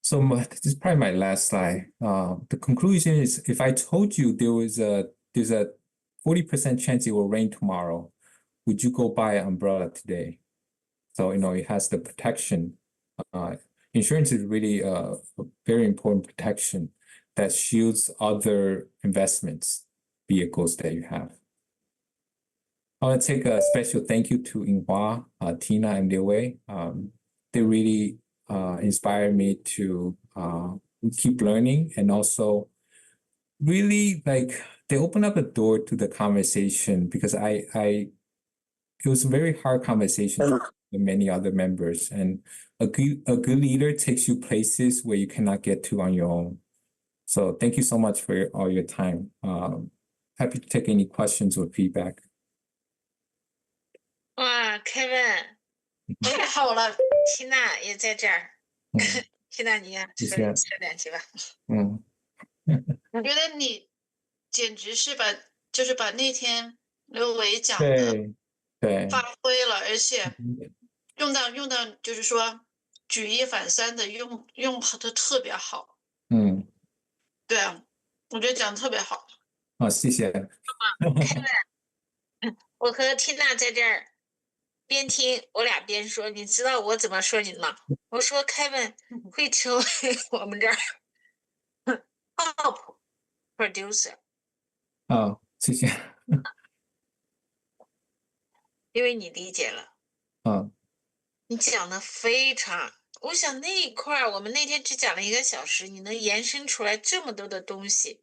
So this is probably my last slide. The conclusion is, if I told you there's a 40% chance it will rain tomorrow, would you go buy an umbrella today? So it has the protection. Insurance is really a very important protection that shields other investments vehicles that you have. I want to take a special thank you to Inhua, Tina, and Liu Wei. They really inspired me to keep learning, and also really they open up a door to the conversation, because it was a very hard conversation with many other members, and a good leader takes you places where you cannot get to on your own. So thank you so much for all your time. Happy to take any questions or feedback. 哇，Kevin，太好了，缇娜也在这儿。缇娜，你呀，说两句吧。我觉得你简直是就是把那天刘伟讲的发挥了，而且用到就是说举一反三的用的特别好。对啊，我觉得讲的特别好。谢谢。我和缇娜在这儿边听，我俩边说，你知道我怎么说你吗？我说 Kevin 会成为我们这儿 top producer。谢谢。因为你理解了。你讲的非常，我想那一块我们那天只讲了1个小时，你能延伸出来这么多的东西，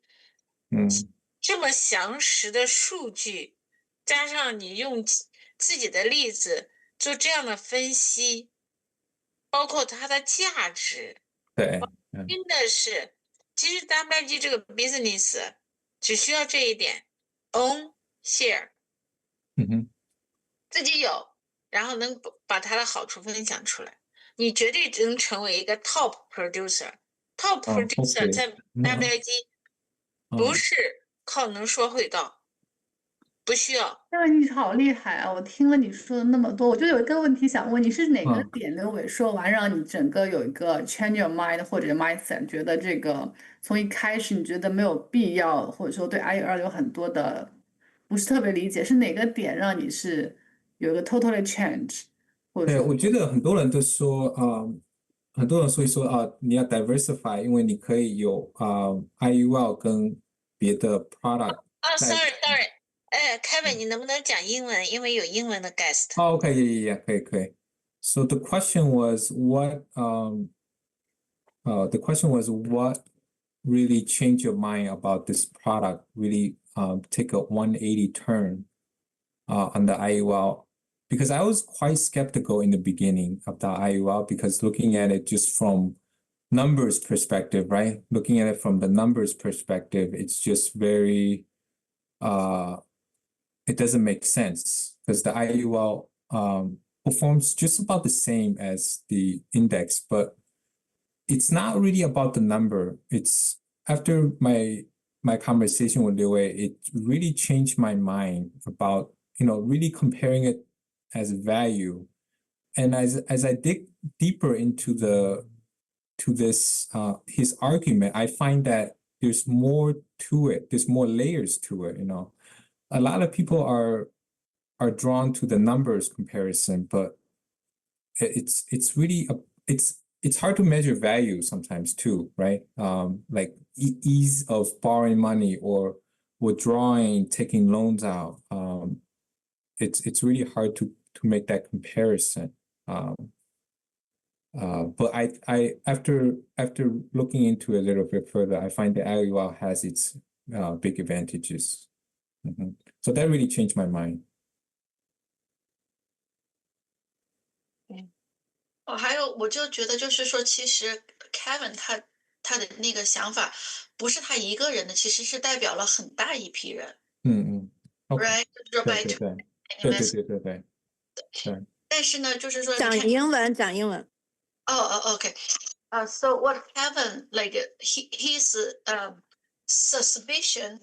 这么详实的数据，加上你用自己的例子做这样的分析，包括它的价值，对，真的是，其实 WG 这个 business 只需要这一点 ，own share，自己有，然后能把它的好处分享出来，你绝对能成为一个 top producer。top producer 在 WIG 不是靠能说会道，不需要。因为你好厉害啊！我听了你说的那么多，我就有一个问题想问你：是哪个点刘伟说完，让你整个有一个 change your mind 或者 mindset， 觉得这个从一开始你觉得没有必要，或者说对 IUL 有很多的不是特别理解，是哪个点让你是有一个 totally change？ 对，我觉得很多人都说很多人会说你要 diversify， 因为你可以有IUL 跟别的 product。sorry， Kevin，你能不能讲英文？因为有英文的 guest。Oh, okay, yeah, 可以。So the question was what really changed your mind about this product? Really take a 180 turn on the IUL, because I was quite skeptical in the beginning of the IUL, because looking at it just from numbers perspective, right? Looking at it from the numbers perspective, it's just very it doesn't make sense, because the IUL performs just about the same as the index, but it's not really about the number. It's after my conversation with Liu Wei, it really changed my mind about, really comparing it as value. And as I dig deeper into this his argument, I find that there's more to it. There's more layers to it. A lot of people are drawn to the numbers comparison, but it's really it's hard to measure value sometimes too, right? Like ease of borrowing money or withdrawing, taking loans out. It's really hard to make that comparison. But I after looking into it a little bit further, I find that IUL has its big advantages. So that really changed my mind. 还有，我就觉得就是说，其实 Kevin 他的那个想法不是他一个人的，其实是代表了很大一批人。OK， right？ 对。但是呢，就是说讲英文。OK。So what Kevin his suspicion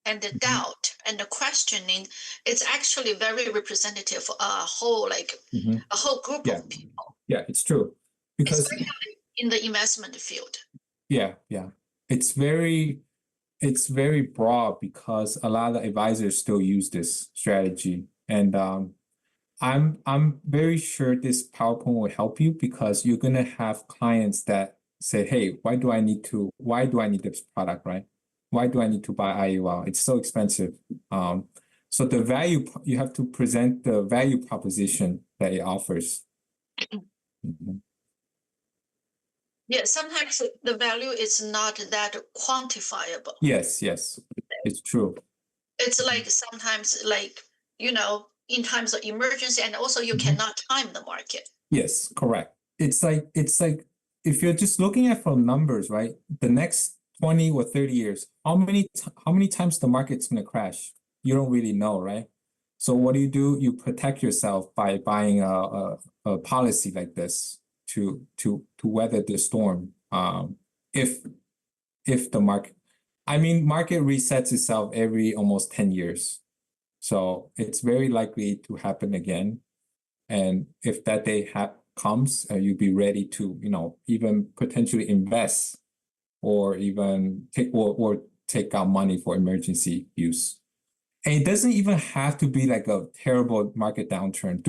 and the doubt and the questioning, it's actually very representative for a whole group of people. Yeah, it's true. Because especially in the investment field. Yeah. It's very broad, because a lot of advisors still use this strategy. And I'm very sure this PowerPoint will help you, because you're gonna have clients that say, hey, why do I need this product, right? Why do I need to buy IUL? It's so expensive. So the value, you have to present the value proposition that it offers. Yeah, sometimes the value is not that quantifiable. Yes, it's true. It's like sometimes in times of emergency, and also you cannot time the market. Yes, correct. It's like if you're just looking at from numbers, right? The next 20 or 30 years, how many times the market's going to crash? You don't really know, right? So what do? You protect yourself by buying a policy like this to weather the storm. If the market resets itself every almost 10 years. So it's very likely to happen again. And if that day comes, you'll be ready to, even potentially invest, or even take out money for emergency use. And it doesn't even have to be like a terrible market downturn.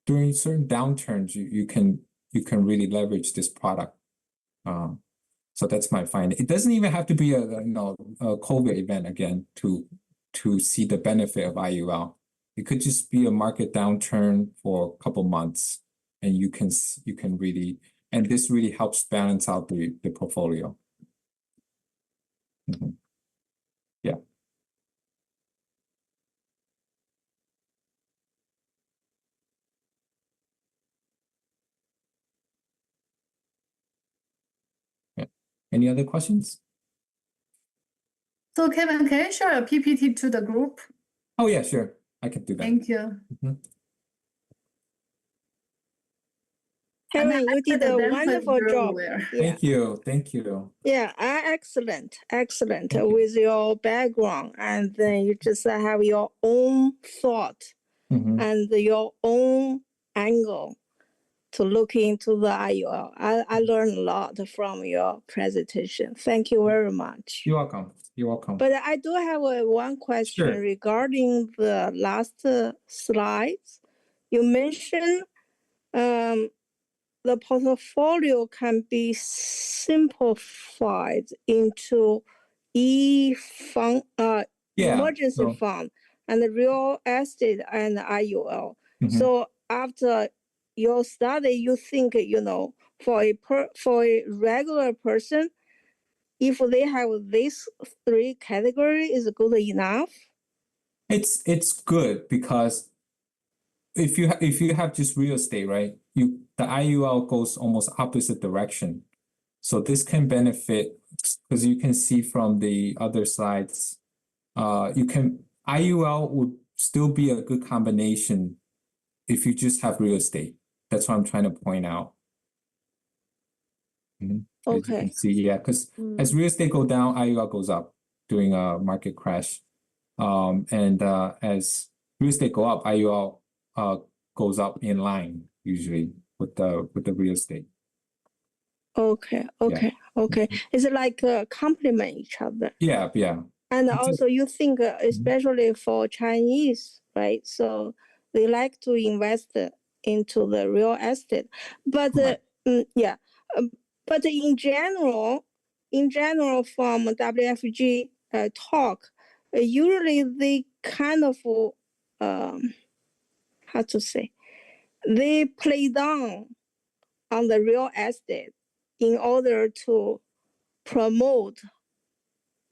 During certain downturns, you can really leverage this product. So that's my finding. It doesn't even have to be a COVID event again to see the benefit of IUL. It could just be a market downturn for a couple months, and you can really, and this really helps balance out the portfolio. Yeah. Any other questions? So Kevin, can you share a PPT to the group? Oh yeah, sure. I can do that. Thank you. Kevin, you did a wonderful job. Thank you. Yeah, excellent with your background, and then you just have your own thought and your own angle to look into the IUL. I learned a lot from your presentation. Thank you very much. You're welcome. But I do have one question regarding the last slides. You mentioned the portfolio can be simplified into emergency fund, and the real estate and IUL. So after your study, you think, for a regular person, if they have these 3 categories, is good enough? It's good because if you have just real estate, right? The IUL goes almost opposite direction. So this can benefit because you can see from the other slides, IUL would still be a good combination if you just have real estate. That's what I'm trying to point out. As you can see, yeah, because as real estate go down, IUL goes up during a market crash. And as real estate go up, IUL goes up in line usually with the real estate. Okay. It's like complement each other. Yeah. And also you think, especially for Chinese, right? So they like to invest into the real estate. But but in general from WFG talk, usually they kind of, how to say, they play down on the real estate in order to promote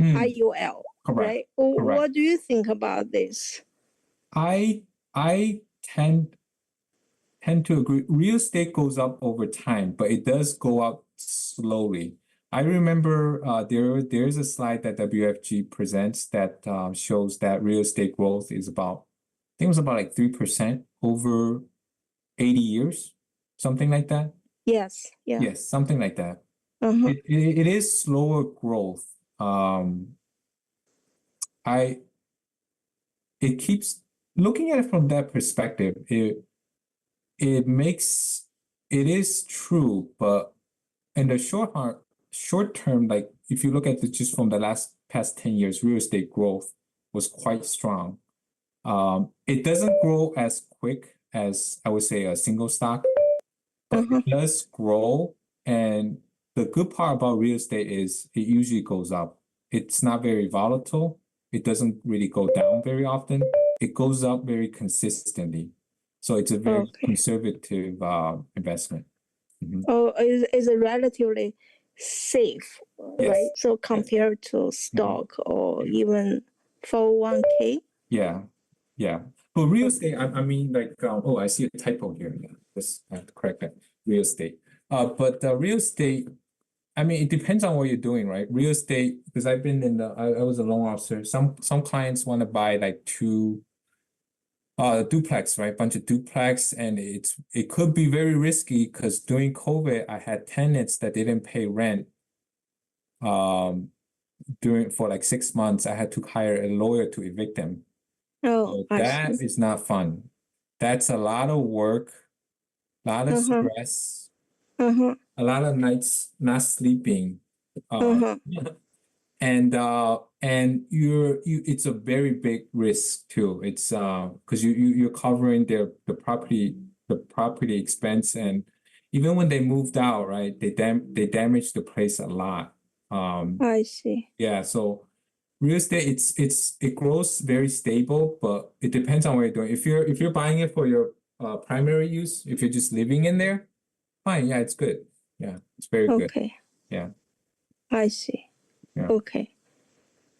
IUL, right? Correct. What do you think about this? I tend to agree. Real estate goes up over time, but it does go up slowly. I remember there's a slide that WFG presents that shows that real estate growth is about, I think it was about like 3% over 80 years, something like that. Yes, yeah. Yes, something like that. It is slower growth. It keeps looking at it from that perspective. It is true, but in the short term, like if you look at it just from the past 10 years, real estate growth was quite strong. It doesn't grow as quick as I would say a single stock, but it does grow. And the good part about real estate is it usually goes up. It's not very volatile. It doesn't really go down very often. It goes up very consistently. So it's a very conservative investment. It's relatively safe, right? So compared to stock or even 401k. Yeah. But real estate, I mean, like, I see a typo here. Yeah, I have to correct that. Real estate. But real estate, I mean, it depends on what you're doing, right? Real estate, because I've been I was a loan officer. Some clients want to buy like 2 duplex, right? Bunch of duplex, and it could be very risky because during COVID, I had tenants that didn't pay rent. For like 6 months, I had to hire a lawyer to evict them. So that is not fun. That's a lot of work, a lot of stress, a lot of nights not sleeping. And it's a very big risk too. It's because you're covering the property expense, and even when they moved out, right, they damaged the place a lot. I see. Yeah, so real estate, it grows very stable, but it depends on what you're doing. If you're buying it for your primary use, if you're just living in there, fine. Yeah, it's good. Yeah, it's very good. Okay. Yeah. I see. Yeah. Okay.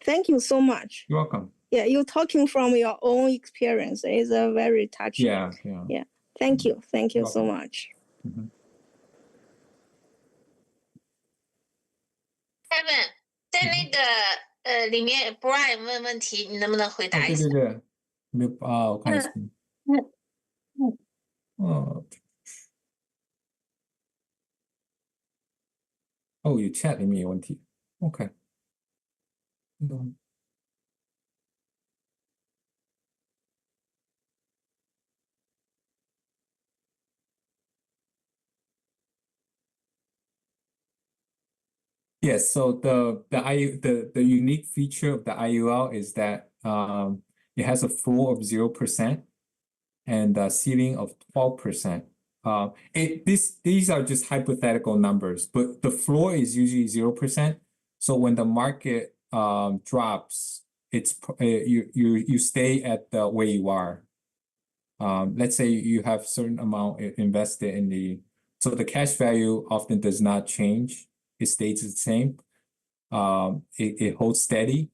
Thank you so much. You're welcome. Yeah, you're talking from your own experience. It's a very touching. Yeah. Thank you. Thank you You're so welcome. much. Kevin，在那个里面 Brian 问问题，你能不能回答一下？对，没有我看一下。有 chat 里面有问题。OK。Yes, so the unique feature of the IUL is that it has a floor of 0% and a ceiling of 12%. These are just hypothetical numbers, but the floor is usually 0%. So when the market drops, it's you stay at the where you are. Let's say you have certain amount invested in so the cash value often does not change. It stays the same. It holds steady,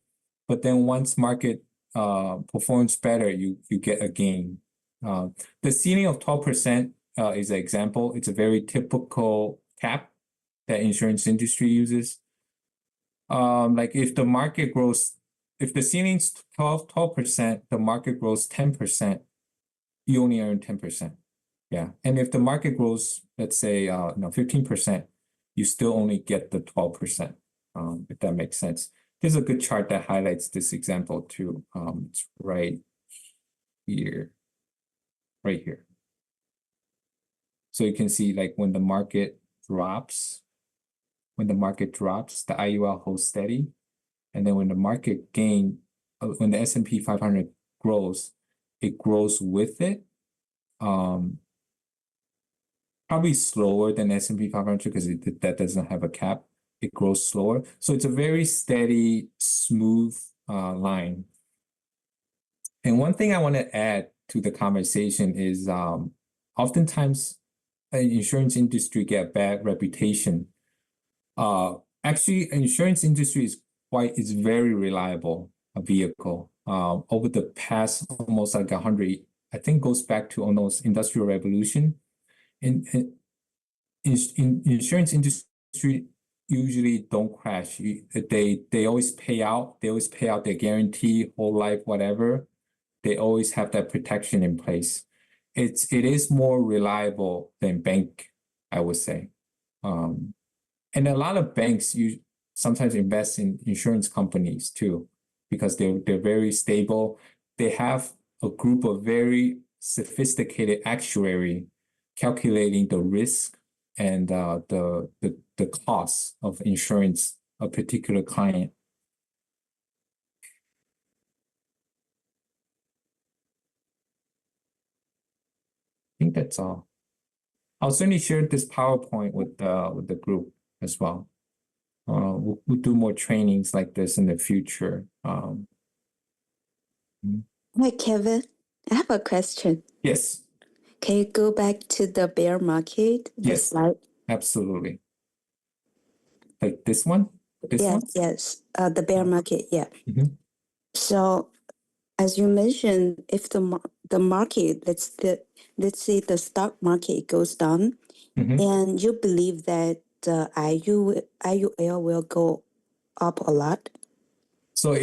but then once market performs better, you get a gain. The ceiling of 12% is an example. It's a very typical cap that insurance industry uses. Like if the market grows, if the ceiling's 12%, the market grows 10%, you only earn 10%. Yeah. And if the market grows, let's say 15%, you still only get the 12%, if that makes sense. There's a good chart that highlights this example too. It's right here. Right here. So you can see like when the market drops, the IUL holds steady. And then when the market when the S&P 500 grows, it grows with it. Probably slower than S&P 500 because that doesn't have a cap. It grows slower. So it's a very steady, smooth line. And one thing I want to add to the conversation is oftentimes insurance industry get a bad reputation. Actually, insurance industry is very reliable a vehicle. Over the past almost like 100, I think goes back to almost Industrial Revolution. In insurance industry usually don't crash. They always pay out. They always pay out their guarantee, whole life, whatever. They always have that protection in place. It is more reliable than bank, I would say. And a lot of banks sometimes invest in insurance companies too, because they're very stable. They have a group of very sophisticated actuary calculating the risk and the cost of insurance a particular client. I think that's all. I'll certainly share this PowerPoint with the group as well. We'll do more trainings like this in the future. Hi, Kevin. I have a question. Yes. Can you go back to the bear market? Yes, slide? Absolutely. Like this one? Yes. The bear market, yeah. Mm-hmm. So, as you mentioned, if the market, let's say the stock market goes down, Mm-hmm. and you believe that the IUL will go up a lot? So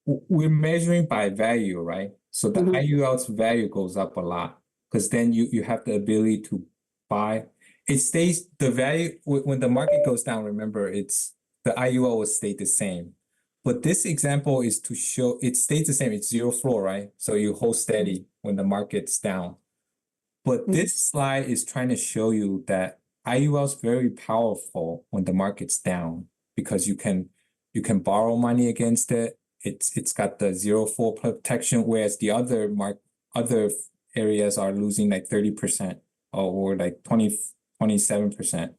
we're measuring by value, right? So the IUL's value goes up a lot because then you have the ability to buy. It stays the value when the market goes down. Remember, the IUL will stay the same. But this example is to show it stays the same. It's zero floor, right? So you hold steady when the market's down. But this slide is trying to show you that IUL is very powerful when the market's down because you can borrow money against it. It's got the zero floor protection, whereas the other areas are losing like 30% or like 27%.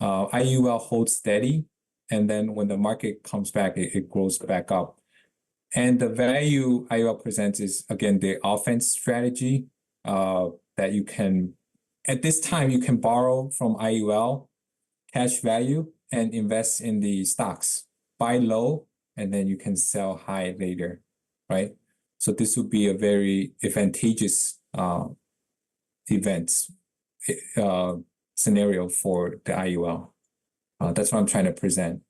IUL holds steady, and then when the market comes back, it grows back up. And the value IUL presents is, again, the offense strategy that you can, at this time, you can borrow from IUL, cash value, and invest in the stocks. Buy low, and then you can sell high later, right? So this would be a very advantageous scenario for the IUL. That's what I'm trying to present.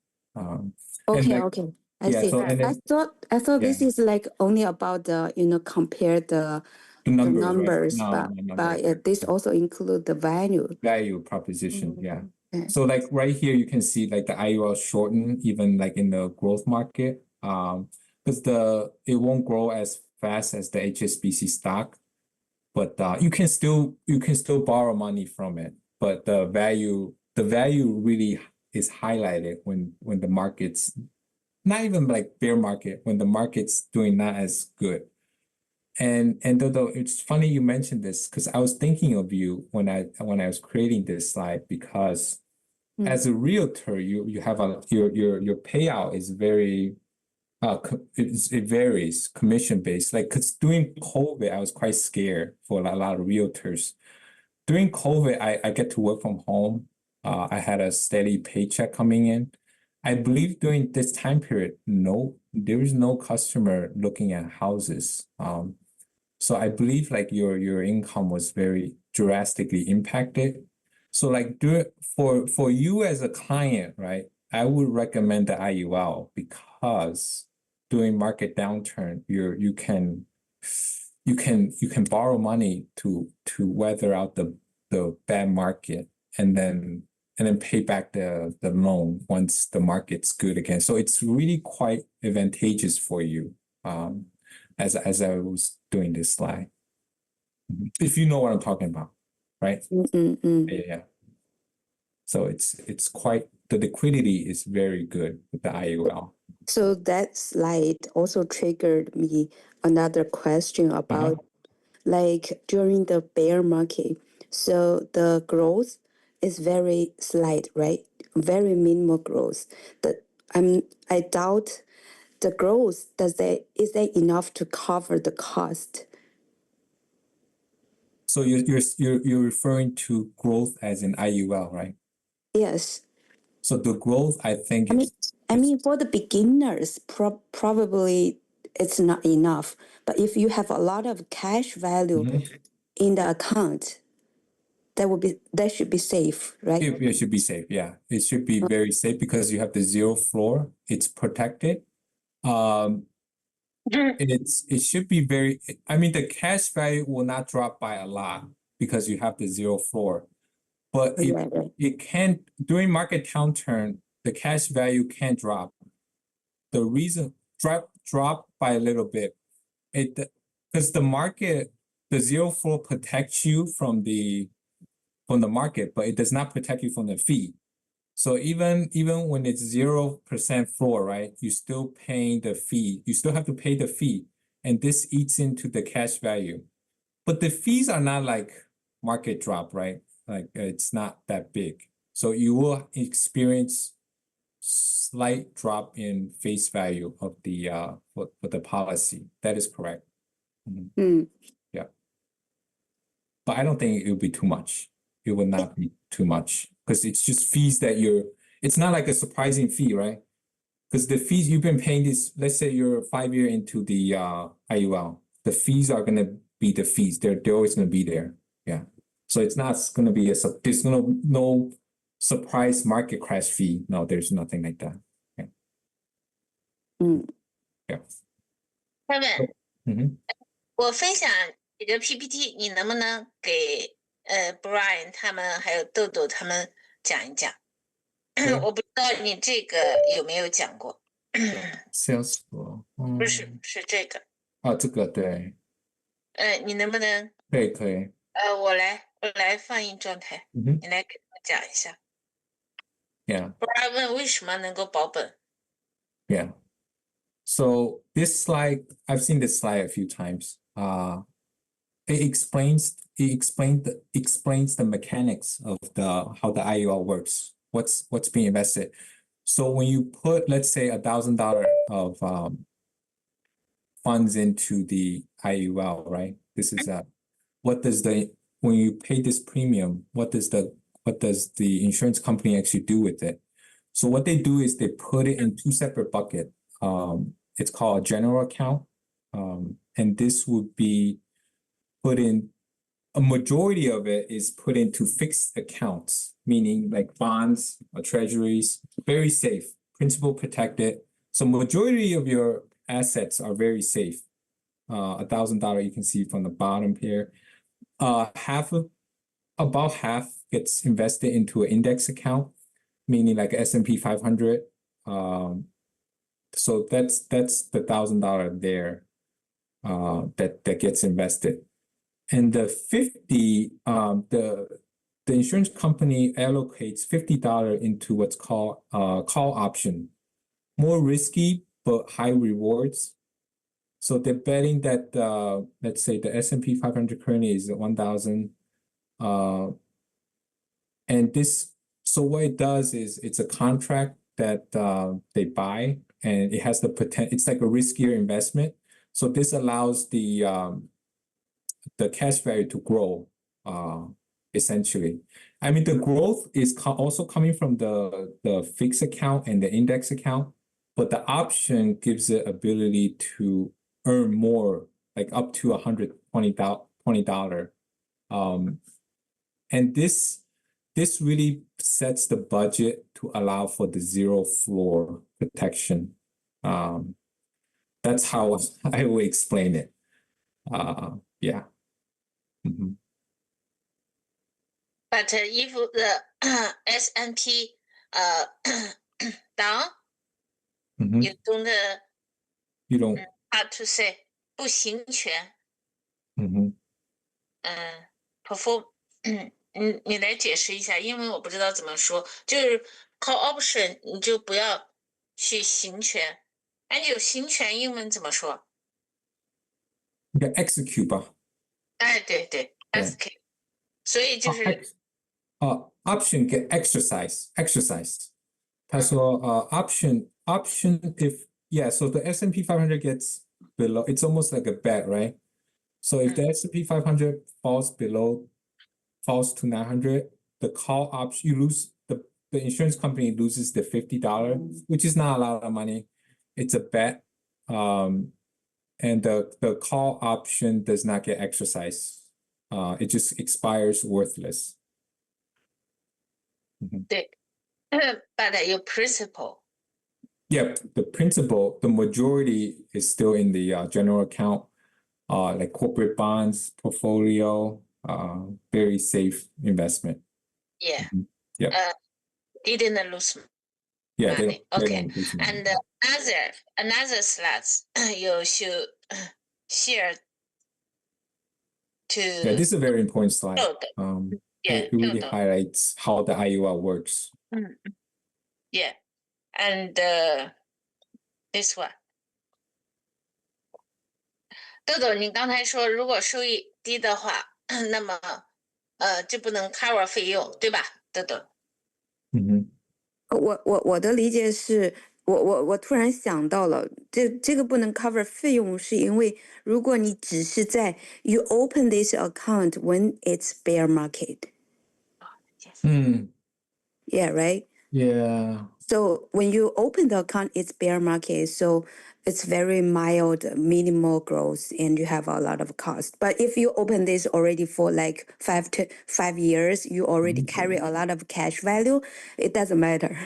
Okay. I see. So, I thought this is like only about the compare the numbers, right? but this also include the value proposition. Yeah. So like right here, you can see like the IUL shorten even like in the growth market, because it won't grow as fast as the HSBC stock, but you can still borrow money from it. But the value really is highlighted when the market's not even like bear market, when the market's doing not as good. And though it's funny you mentioned this because I was thinking of you when I was creating this slide, because as a realtor, you have your payout is very It varies, commission based. Like, cause during COVID, I was quite scared for a lot of realtors. During COVID, I get to work from home. I had a steady paycheck coming in. I believe during this time period, no, there is no customer looking at houses. So I believe like your income was very drastically impacted. So like for you as a client, right? I would recommend the IUL because during market downturn, you can borrow money to weather out the bad market and then pay back the loan once the market's good again. So it's really quite advantageous for you. As I was doing this slide, if you know what I'm talking about, right? Yeah. So it's quite, the liquidity is very good with the IUL. So that slide also triggered me another question about like during the bear market. So the growth is very slight, right? Very minimal growth. I doubt the growth is that enough to cover the cost? So you're referring to growth as in IUL, right? Yes. So the growth, I think. I mean, for the beginners, probably it's not enough. But if you have a lot of cash value in the account, that should be safe, right? It should be safe. Yeah, it should be very safe because you have the zero floor. It's protected. It should be very. I mean, the cash value will not drop by a lot because you have the zero floor. But it can, during market downturn, the cash value can drop. The reason drop by a little bit, because the market, the zero floor protects you from the market, but it does not protect you from the fee. So even when it's 0% floor, right, you still paying the fee. You still have to pay the fee, and this eats into the cash value. But the fees are not like market drop, right? Like it's not that big. So you will experience slight drop in face value of the for the policy. That is correct. Yeah. But I don't think it will be too much. It will not be too much because it's just fees that it's not like a surprising fee, right? Because the fees you've been paying this, let's say you're 5 years into the IUL, the fees are gonna be the fees. They're always gonna be there. Yeah. So it's not gonna be there's no surprise market crash fee. No, there's nothing like that. Yeah. Yeah. Kevin，我分享几个 PPT，你能不能给Brian 他们还有豆豆他们讲一讲？我不知道你这个有没有讲过。Sales floor，不是这个。这个对。你能不能？可以。我来放映状态，你来给我讲一下。Yeah. Brian 问为什么能够保本？ Yeah. So this slide, I've seen this slide a few times. It explains the mechanics of how the IUL works. What's being invested. So when you put, let's say, $1,000 of funds into the IUL, right? This is when you pay this premium, what does the insurance company actually do with it? So what they do is they put it in two separate buckets. It's called a general account, and this would be put in. A majority of it is put into fixed accounts, meaning like bonds or treasuries, very safe, principal protected. So majority of your assets are very safe. $1,000 you can see from the bottom here. About half gets invested into an index account, meaning like S&P 500. So that's the $1,000 there that gets invested. And the 50, the insurance company allocates $50 into what's called call option, more risky but high rewards. So they're betting that let's say the S&P 500 currently is 1,000, and this. So what it does is it's a contract that they buy, and it has the potential. It's like a riskier investment. So this allows the cash value to grow, essentially. I mean, the growth is also coming from the fixed account and the index account, but the option gives the ability to earn more, like up to $120. And this really sets the budget to allow for the zero floor protection. That's how I will explain it. Yeah. Mm-hmm. But if the S&P down, Mm-hmm. you don't how to say 不行权 Mm-hmm. perform 你来解释一下，因为我不知道怎么说，就是 call option 你就不要去行权，哎，有行权英文怎么说？ execute 吧。哎，对 execute， 所以就是option get exercise。他说option if so the S&P 500 gets below, it's almost like a bet, right? So if the S&P 500 falls to 900, the call option, you lose the insurance company loses the $50, which is not a lot of money. It's a bet. And the call option does not get exercised. It just expires worthless. Mm-hmm. 对，but 有 principle。 Yeah, the principal, the majority is still in the general account, like corporate bonds, portfolio, very safe investment. Yeah. Mm-hmm. Yeah. Didn't lose Yeah, money. Okay. don't lose money. And another slides you should share to. Yeah, this is a very important slide. It really 豆豆 highlights how the IUL works. Yeah. And this one. 豆豆，你刚才说如果收益低的话，那么就不能 cover 费用，对吧，豆豆？我的理解是，我突然想到了，这个不能 cover 费用，是因为如果你只是在 you open this account when it's bear market. Yeah, right? Yeah. So when you open the account, it's bear market, so it's very mild, minimal growth, and you have a lot of cost. But if you open this already for like 5 years, you already carry a lot of cash value, it doesn't matter.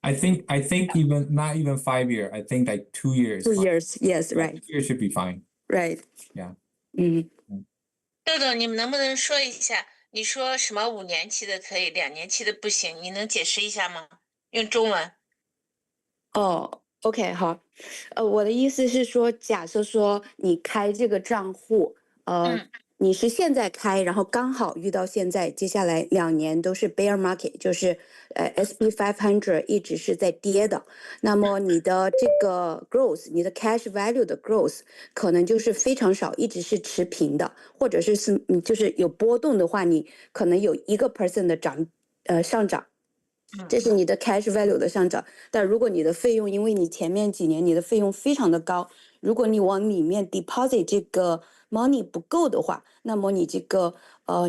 I think even not even 5 years. I think like 2 years. 2 years, yes, Yeah, right. 2 years should be fine. Right. Yeah. 豆豆，你们能不能说一下？你说什么5年期的可以，2年期的不行？你能解释一下吗？用中文。OK， 好。我的意思是说，假设说你开这个账户，你是现在开，然后刚好遇到现在，接下来2年都是 bear market， 就是S&P 500一直是在跌的，那么你的这个 growth， 你的 cash value 的 growth 可能就是非常少，一直是持平的，或者是就是有波动的话，你可能有1% 的上涨。这是你的 cash value 的上涨，但如果你的费用，因为你前面几年你的费用非常的高，如果你往里面 deposit 这个 money 不够的话，那么你这个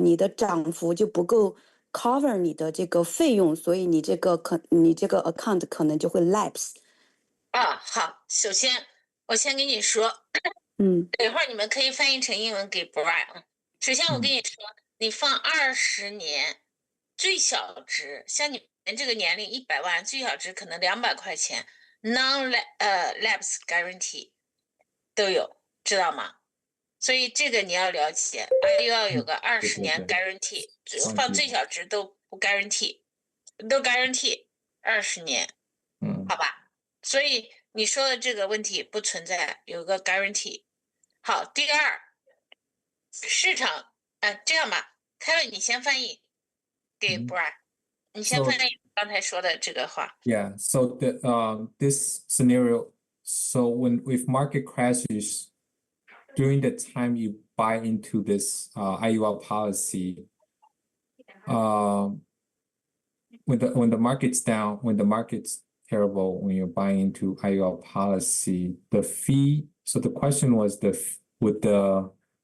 你的涨幅就不够 cover 你的这个费用，所以你这个 account 可能就会 lapse。好，首先我先跟你说，等一会儿你们可以翻译成英文给 Brian。首先我跟你说，你放20年，最小值，像你们这个年龄100万，最小值可能200块钱 ，non-lapse guarantee 都有，知道吗？所以这个你要了解，又要有个20年 guarantee，放最小值都不 guarantee， 都 guarantee 20年，好吧？所以你说的这个问题不存在，有个 guarantee。好，第二，市场，这样吧 ，Kevin 你先翻译给 Brian， 你先翻译刚才说的这个话。Yeah. So this scenario. So if market crashes during the time you buy into this IUL policy, when the market's down, when the market's terrible when you're buying into IUL policy. The fee, so the question was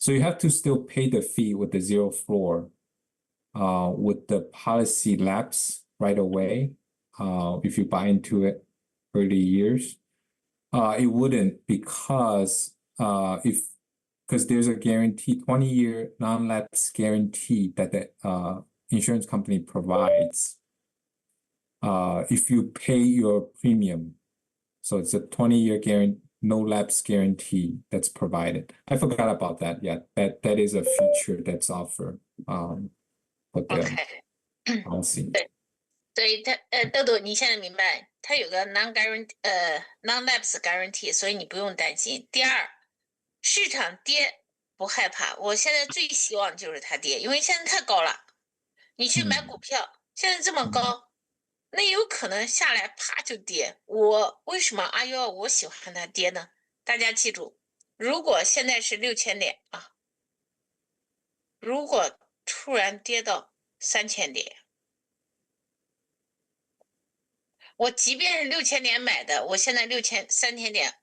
so you have to still pay the fee with the zero floor. Would the policy lapse right away if you buy into it early years? It wouldn't, because there's a guarantee, 20-year non-lapse guarantee that the insurance company provides if you pay your premium. So it's a 20-year guarantee, no lapse guarantee that's provided. I forgot about that. Yeah, that is a feature that's offered. Policy. 对，所以豆豆，你现在明白，它有个 non-lapse guarantee， 所以你不用担心。第二，市场跌不害怕，我现在最希望就是它跌，因为现在太高了。你去买股票，现在这么高，那有可能下来啪就跌。我为什么IUL我喜欢它跌呢？大家记住，如果现在是6000点啊，如果突然跌到3000点，我即便是6000点买的，我现在3000点，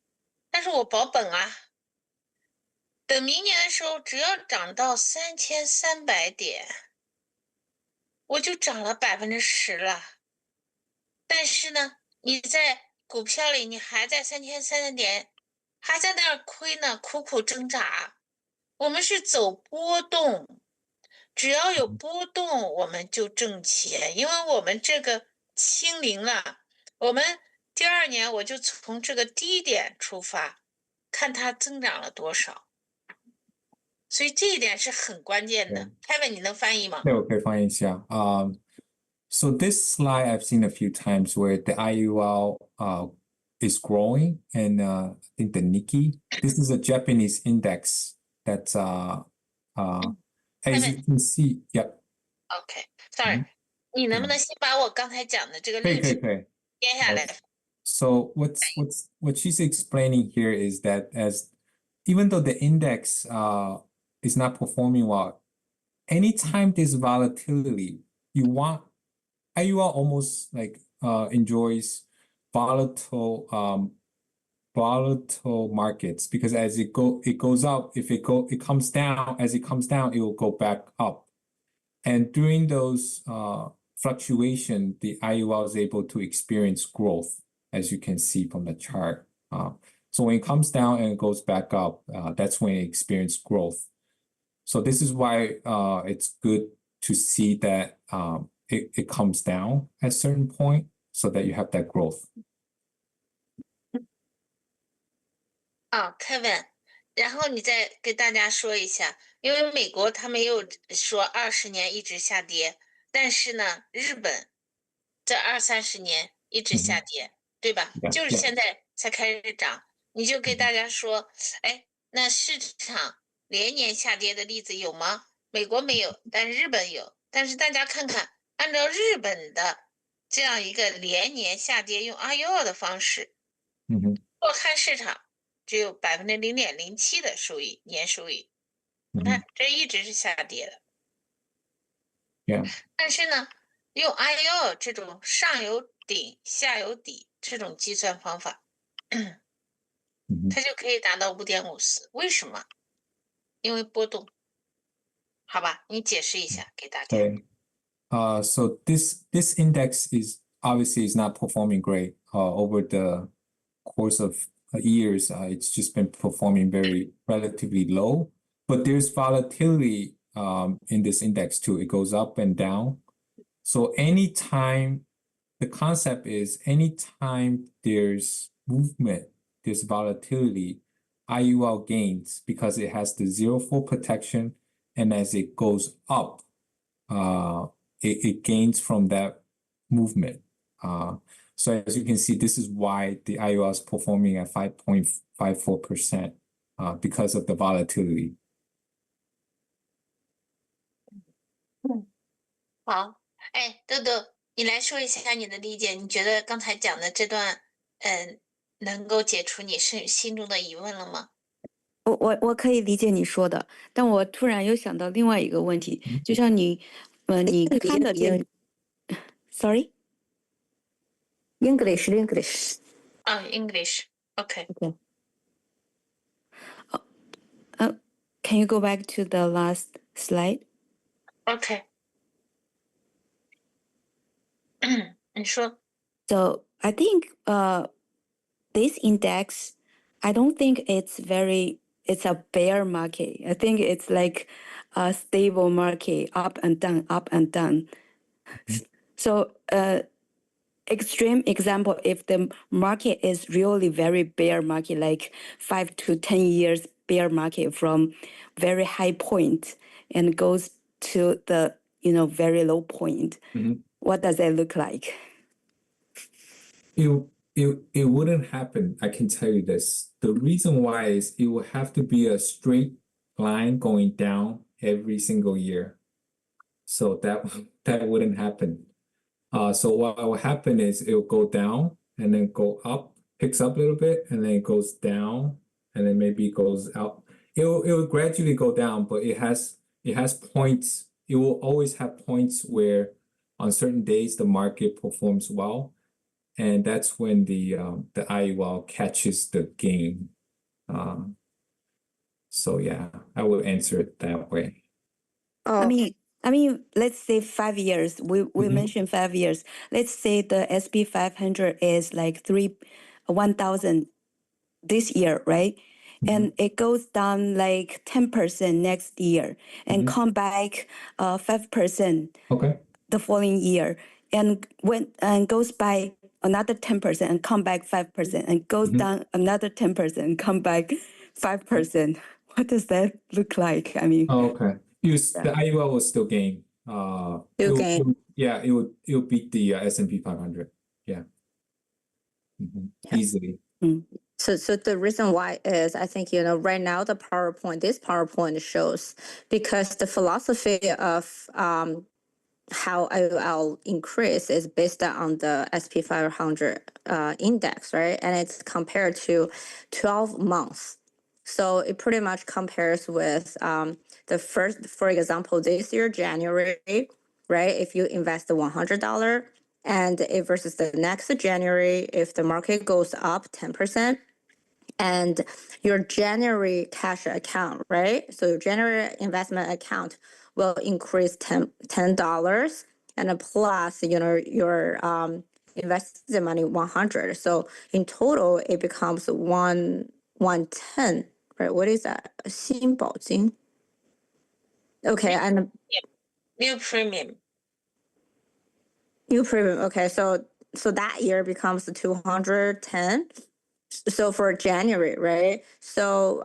但是我保本啊。等明年的时候，只要涨到3300点，我就涨了10%了。但是呢，你在股票里，你还在3300点，还在那儿亏呢，苦苦挣扎。我们是走波动，只要有波动，我们就挣钱，因为我们这个清零了。我们第2年我就从这个低点出发，看它增长了多少。所以这一点是很关键的。Kevin， 你能翻译吗？对，我可以翻译一下。So this slide I've seen a few times where the IUL is growing, and I think the Nikkei. This is a Japanese index that's as you can see. Yep. Okay, sorry. 你能不能先把我刚才讲的这个例子接下来？ So what she's explaining here is that even though the index is not performing well, anytime there's volatility, you want IUL almost like enjoys volatile markets, because as it goes up, it comes down, as it comes down, it will go back up. And during those fluctuation, the IUL is able to experience growth, as you can see from the chart. So when it comes down and it goes back up, that's when it experiences growth. So this is why it's good to see that it comes down at a certain point, so that you have that growth. Kevin， 然后你再给大家说一下，因为美国他没有说20年一直下跌，但是呢，日本这20-30年一直下跌，对吧？就是现在才开始涨，你就给大家说，哎，那市场连年下跌的例子有吗？美国没有，但是日本有。但是大家看看，按照日本的这样一个连年下跌用IUL的方式，我看市场只有0.07%的收益，年收益。你看，这一直是下跌的。但是呢，用 IUL 这种上有顶下有底这种计算方法，它就可以达到5.54%。为什么？因为波动。好吧，你解释一下给大家。So this index is obviously not performing great over the course of years. It's just been performing very relatively low, but there's volatility in this index too. It goes up and down. So the concept is anytime there's movement, there's volatility, IUL gains because it has the 0-4 protection, and as it goes up, it gains from that movement. So as you can see, this is why the IUL is performing at 5.54% because of the volatility. 好，哎，豆豆，你来说一下你的理解。你觉得刚才讲的这段，能够解除你心中的疑问了吗？我可以理解你说的，但我突然又想到另外一个问题，就像你看的别人 ，sorry。English, English. Oh, English. Okay. Can you go back to the last slide? Okay. 你说 So I think this index, I don't think it's a bear market. I think it's like a stable market, up and down, up and down. So extreme example, if the market is really very bear market, like 5 to 10 years bear market from very high point and goes to the very low point, what does that look like? It wouldn't happen. I can tell you this. The reason why is it will have to be a straight line going down every single year. So that wouldn't happen. So what will happen is it will go down and then go up, picks up a little bit, and then it goes down, and then maybe goes out. It will gradually go down, but it has points. It will always have points where on certain days the market performs well, and that's when the IUL catches the gain. So yeah, I will answer it that way. I mean, let's say 5 years. We mentioned 5 years. Let's say the SP 500 is like 1,000 this year, right? And it goes down like 10% next year and come back 5% the following year, and goes by another 10% and come back 5%, and goes down another 10% and come back 5%. What does that look like? I mean, The IUL will still gain. It will beat the S&P 500. Yeah. Easily. So the reason why is, I think, right now this PowerPoint shows, because the philosophy of how IUL increase is based on the SP 500 index, right? And it's compared to 12 months. So it pretty much compares with the first, for example, this year, January, right? If you invest the $100, and if versus the next January, if the market goes up 10%, and your January cash account, right? So your January investment account will increase $10, and plus, your invested money 100. So in total, it becomes 110, right? What is that? 新保金. Okay, and new premium. New premium. Okay, so that year becomes 210. So for January, right? So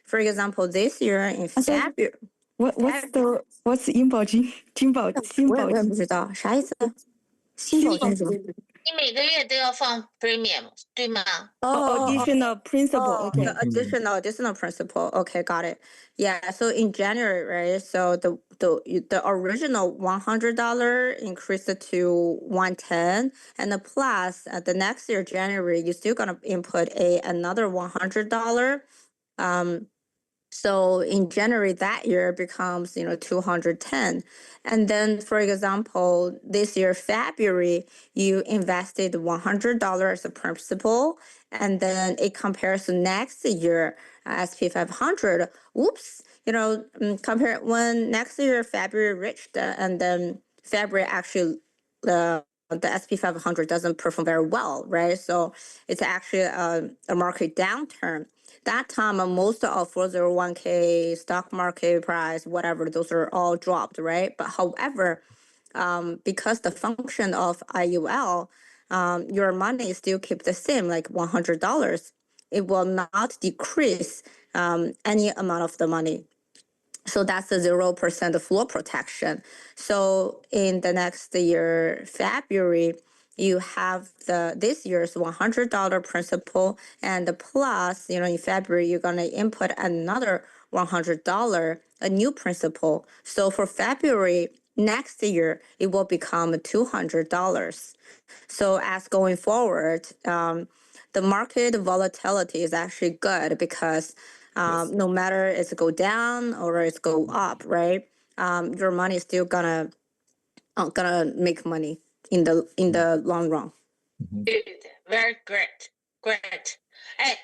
for example, this year in February. What's 银保金？金保我也不知道啥意思。新保金是什么？你每个月都要放 premium， 对吗？ additional principal. Okay. The additional principal. Okay, got it. Yeah. So in January, right? So the original $100 increased to 110, and the plus the next year January, you're still gonna input another $100. So in January that year becomes 210, and then for example this year February you invested $100 as a principal, and then it compares to next year SP 500. Oops, compare when next year February reached and then February actually the SP 500 doesn't perform very well, right? So it's actually a market downturn. That time, most of 401k, stock market price, whatever, those are all dropped, right? But however, because the function of IUL, your money still keep the same, like $100. It will not decrease any amount of the money. So that's the 0% floor protection. So in the next year, February, you have this year's $100 principal, and the plus, in February, you're going to input another $100, a new principal. So for February next year, it will become $200. So as going forward, the market volatility is actually good because no matter it's go down or it's go up, right? Your money is still gonna make money in the long run. Good, very great, great.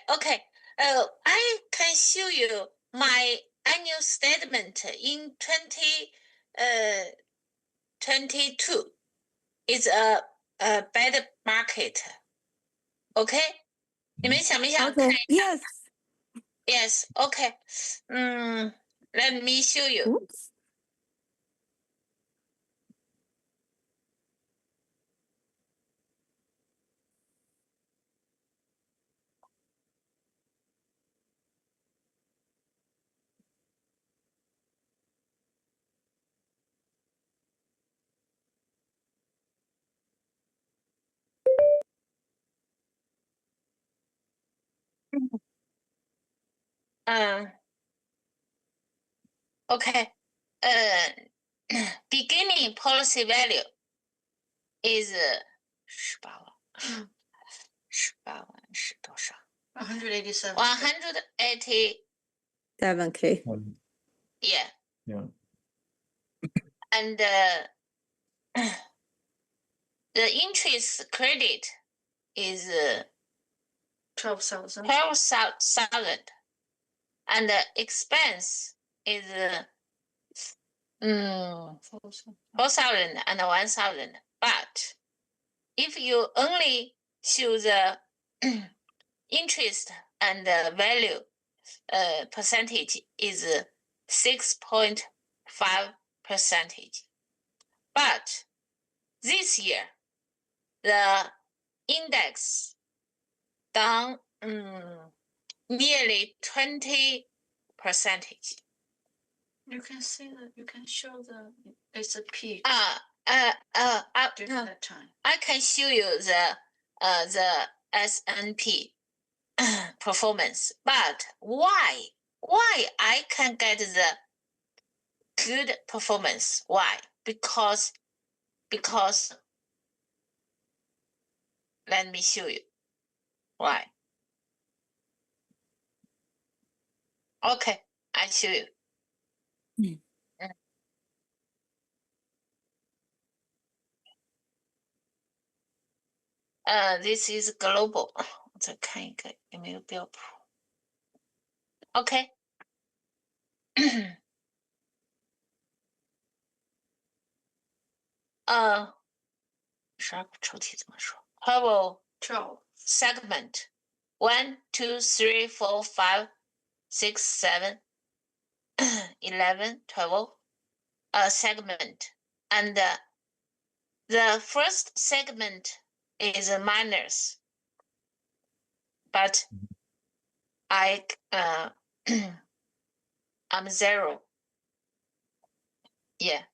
Okay. I can show you my annual statement in 2022. It's a bad market. Okay? 你们想不想看？ Yes. Yes. Okay. Let me show you. Oops. Okay. Beginning policy value is 18万，18万是多少？187. 180. 7K. Yeah. Yeah. And the interest credit is 12,000. 12,000. And the expense is 4,000 and 1,000. But if you only show the interest and the value percentage is 6.5%. But this year, the index down nearly 20%. You can see that. You can show the it's a peak. During that time. I can show you the S&P performance, but why I can get the good performance? Why? Because let me show you why. Okay, I show you. This is global. 我再看一个有没有标普。Okay. 12个抽屉怎么说 ？12 segment 1, 2, 3, 4, 5, 6, 7, 11, 12 segment, and the first segment is a minus, but I I'm 0. Yeah.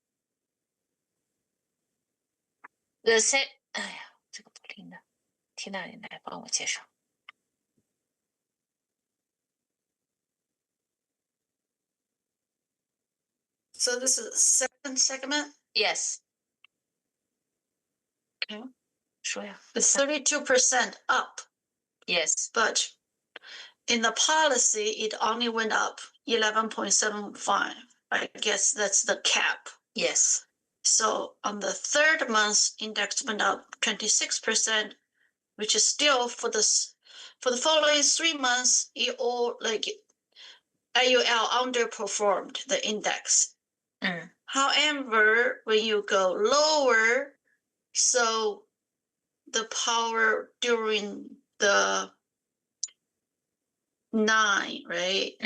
The set. 哎呀，这个不灵的，缇娜你来帮我介绍。So this is second segment? Yes. Okay. 说呀。It's 32% up. Yes. But in the policy, it only went up 11.75. I guess that's the cap. Yes. So on the third month, index went up 26%, which is still for the following 3 months, it all like IUL underperformed the index. However, when you go lower, so the power during the 9, right?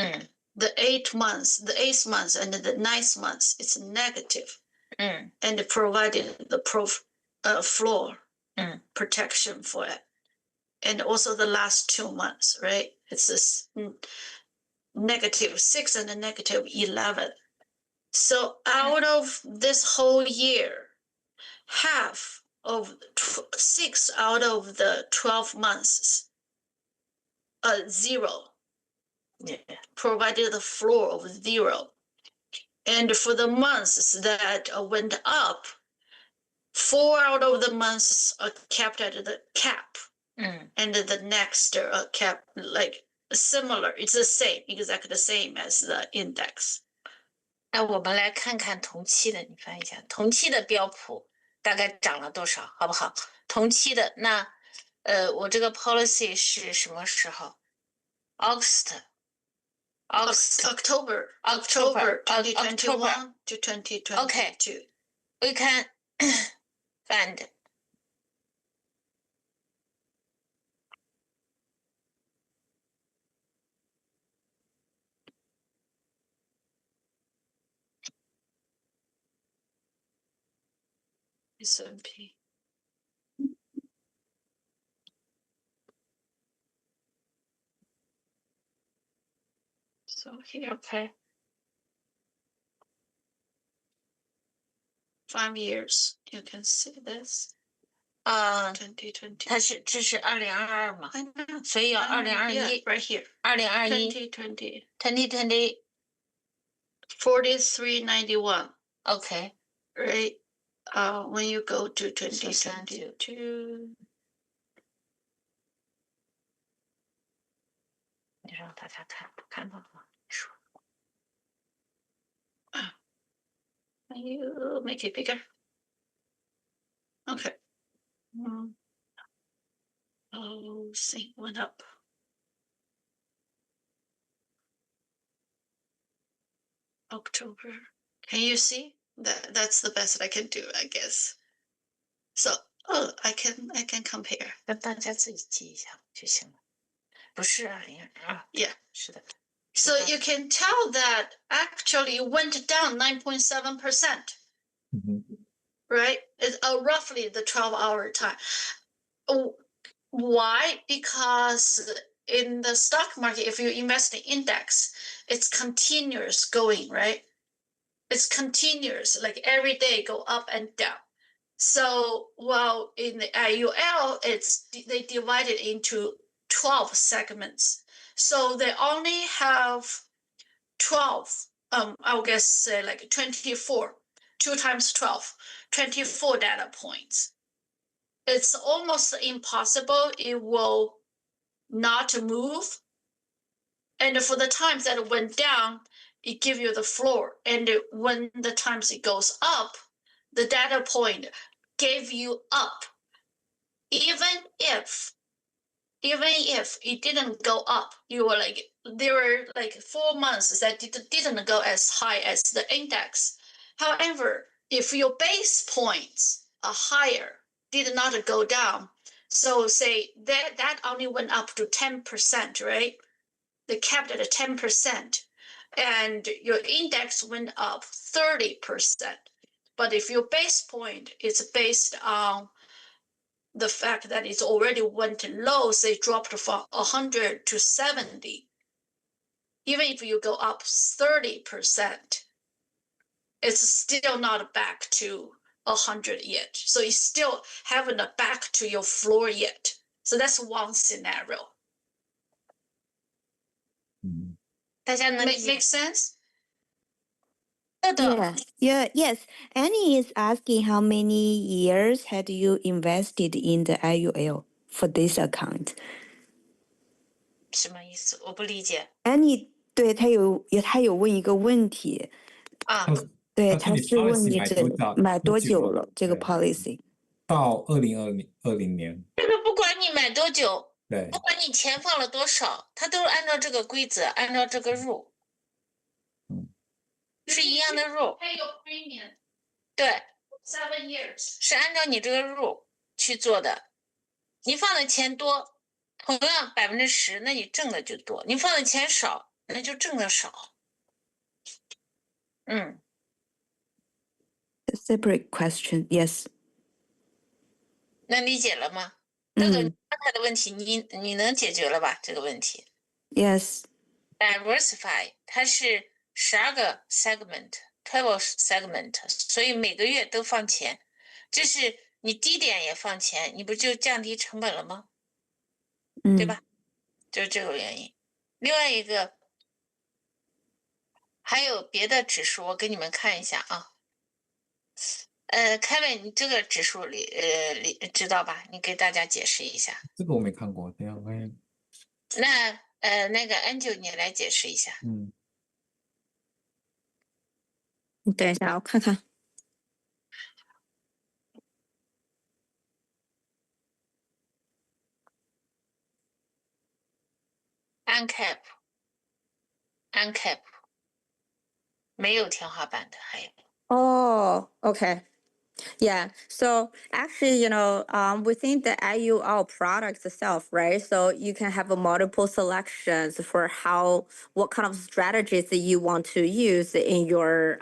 The 8 months, the 8th month and the 9th month, it's negative. And it provided the floor protection for it. And also the last 2 months, right? It's this -6 and a -11. So out of this whole year, half of 6 out of the 12 months, 0. Yeah. Provided the floor of 0. And for the months that went up, 4 out of the months are kept at the cap. And the next cap, like similar, it's the same, exactly the same as the index. 那我们来看看同期的，你翻一下，同期的标普大概涨了多少，好不好？同期的那我这个 policy 是什么时候 ？October 2021 to 2022. Okay, we can find. S&P. So here, okay. 5 years, you can see this. 2020. 这是2022嘛？所以要2021 right here. 2021 2020 4391. Okay. Right. When you go to 2022. 你让大家看到了吗？说。Can you make it bigger? Okay. Oh, thing went up. October. Can you see? That's the best I can do, I guess. So, I can compare. 跟大家自己记一下就行了。不是2022。Yeah. 是的。So you can tell that actually went down 9.7%. Right? It's roughly the 12-hour time. Why? Because in the stock market, if you invest in index, it's continuous going, right? It's continuous, like every day go up and down. So while in the IUL, they divide it into 12 segments. So they only have 12, I would guess say like 24, 2 times 12, 24 data points. It's almost impossible it will not move. And for the times that it went down, it gives you the floor. And when the times it goes up, the data point gave you up. Even if it didn't go up, you were like, there were like 4 months that didn't go as high as the index. However, if your base points are higher, did not go down. So say that only went up to 10%, right? They kept it at 10%. And your index went up 30%. But if your base point is based on the fact that it's already went low, say dropped from 100 to 70, even if you go up 30%, it's still not back to 100 yet. So you still haven't back to your floor yet. So that's one scenario. Make sense? Yes. Annie is asking how many years had you invested in the IUL for this account? 什么意思？我不理解。Annie 对他有问一个问题啊，对，他是问你买多久了这个 policy？ 到2020年。这个不管你买多久，对，不管你钱放了多少，它都是按照这个规则，按照这个 rule，是一样的 rule。Pay your premium。对 ，7 years 是按照你这个 rule 去做的。你放的钱多，同样10%，那你挣的就多；你放的钱少，那就挣的少。Separate question, yes. 能理解了吗？这个刚才的问题，你能解决了吧？这个问题。Yes. Diversify 它是12个 segment。12 segment， 所以每个月都放钱，这是你低点也放钱，你不就降低成本了吗？对吧？就是这个原因。另外一个还有别的指数，我给你们看一下啊。Kevin， 你这个指数里知道吧？你给大家解释一下。这个我没看过，等一下我看。那那个 Angel 你来解释一下。你等一下，我看看。uncap 没有天花板的，还有。Oh, okay. Yeah. So actually, within the IUL products itself, right? So you can have a multiple selections for what kind of strategies that you want to use in your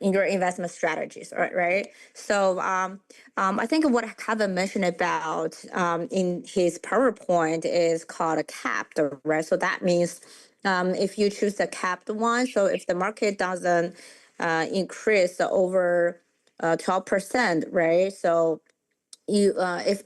investment strategies, right? So I think what Kevin mentioned about in his PowerPoint is called a capped, right? So that means if you choose the capped one, so if the market doesn't increase over 12%, right? So if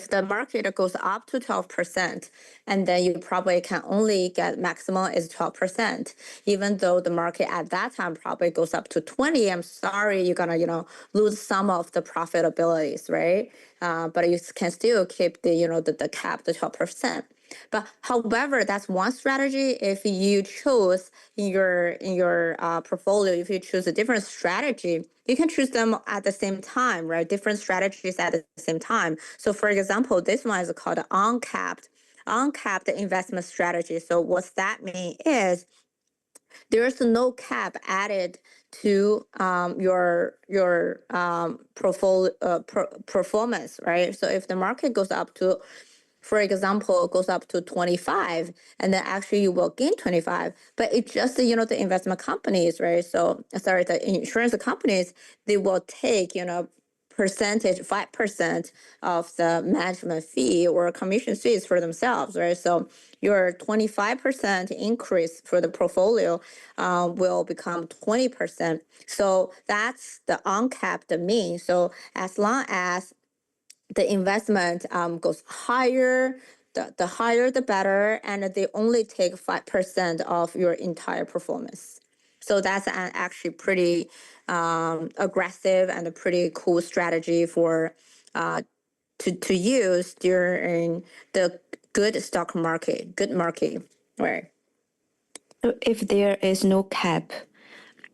the market goes up to 12%, and then you probably can only get maximum is 12%, even though the market at that time probably goes up to 20. I'm sorry, you're gonna lose some of the profitabilities, right? But you can still keep the cap, the 12%. But however, that's one strategy. If you choose in your portfolio, if you choose a different strategy, you can choose them at the same time, right? Different strategies at the same time. So for example, this one is called uncapped investment strategy. So what that means is there's no cap added to your portfolio performance, right? So if the market goes up to, for example, goes up to 25, and then actually you will gain 25, but it's just the investment companies, right? So sorry, the insurance companies, they will take percentage 5% of the management fee or commission fees for themselves, right? So your 25% increase for the portfolio will become 20%. So that's the uncapped mean. So as long as the investment goes higher, the higher the better, and they only take 5% of your entire performance. So that's an actually pretty aggressive and a pretty cool strategy for to use during the good stock market, good market, right? If there is no cap,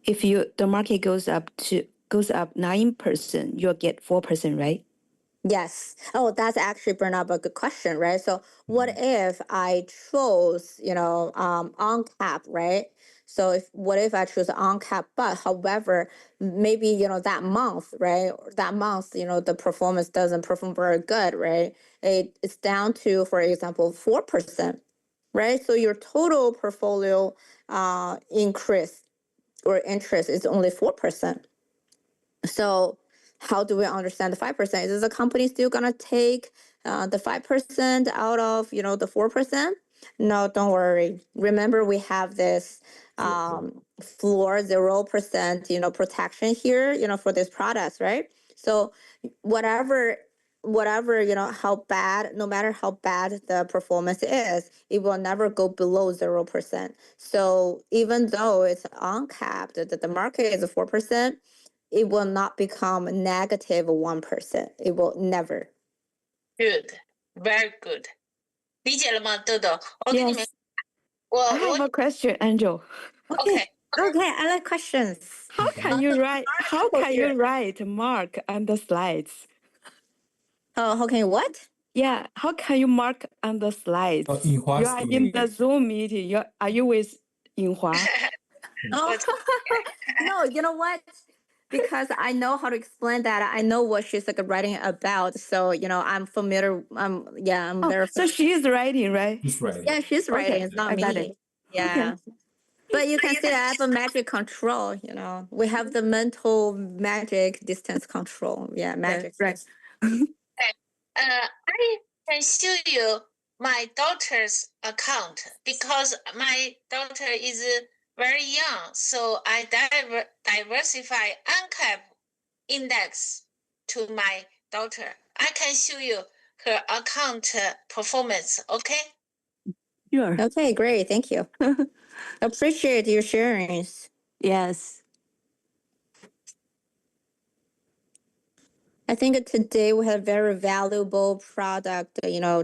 if the market goes up 9%, you'll get 4%, right? Yes. Oh, that's actually bring up a good question, right? So what if I chose, on cap, right? So what if I choose on cap, but however, maybe, that month, right? That month, the performance doesn't perform very good, right? It's down to, for example, 4%, right? So your total portfolio increase or interest is only 4%. So how do we understand the 5%? Is the company still gonna take the 5% out of the 4%? No, don't worry. Remember, we have this floor 0% protection here for this products, right? So whatever how bad, no matter how bad the performance is, it will never go below 0%. So even though it's uncapped, that the market is 4%, it will not become negative 1%. It will never. Good, very good. 理解了吗，豆豆？我给你们， Yes. I have a question, Angel. Okay. Okay, I like questions. How can you write mark on the slides? Oh, how can you what? Yeah, how can you mark on the slides? You are in the Zoom meeting. Are you with Yinghua? Oh, no, you know what? Because I know how to explain that. I know what she's writing about. So, I'm familiar. I'm very familiar. So she is writing, right? She's writing. Yeah, she's writing. It's not I got me. it. Yeah. Okay. But you can see that I have a magic control, We have the mental magic distance control. Yeah, magic. Right. I can show you my daughter's account because my daughter is very young, so I diversify uncap index to my daughter. I can show you her account performance. Okay. Sure. Okay, great. Thank you. Appreciate your sharing. Yes. I think today we had a very valuable product,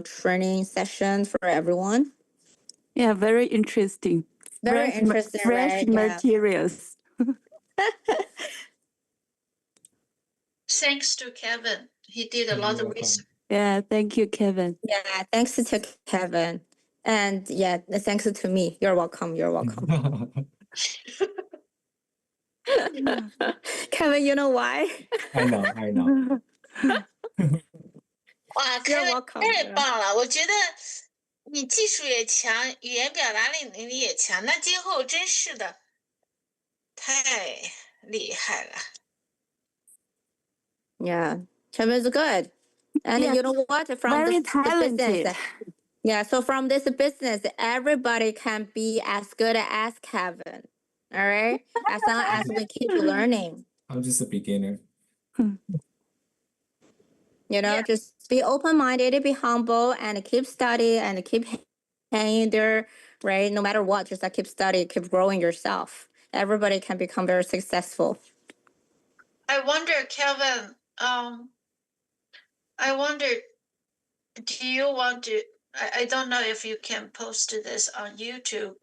training session for everyone. Yeah, very interesting. Very interesting, fresh right? materials. Thanks to Kevin. He did a lot of research. Yeah, thank you, Kevin. Yeah, thanks to Kevin. And yeah, thanks to me. You're welcome. You're welcome. Kevin, you know why? I know. 哇 You're ，Kevin welcome. 太棒了！我觉得你技术也强，语言表达能力也强，那今后真是的太厉害了。Yeah, Kevin's good. And Yeah, you know what? From very the talented. business. Yeah, so from this business, everybody can be as good as Kevin. All right? As long as we keep learning. I'm just a beginner. You know, Yeah. just be open-minded, be humble, and keep studying and keep hanging there, right? No matter what, just keep studying, keep growing yourself. Everybody can become very successful. I wonder, Kevin, I wonder, do you want to, I don't know if you can post this on YouTube.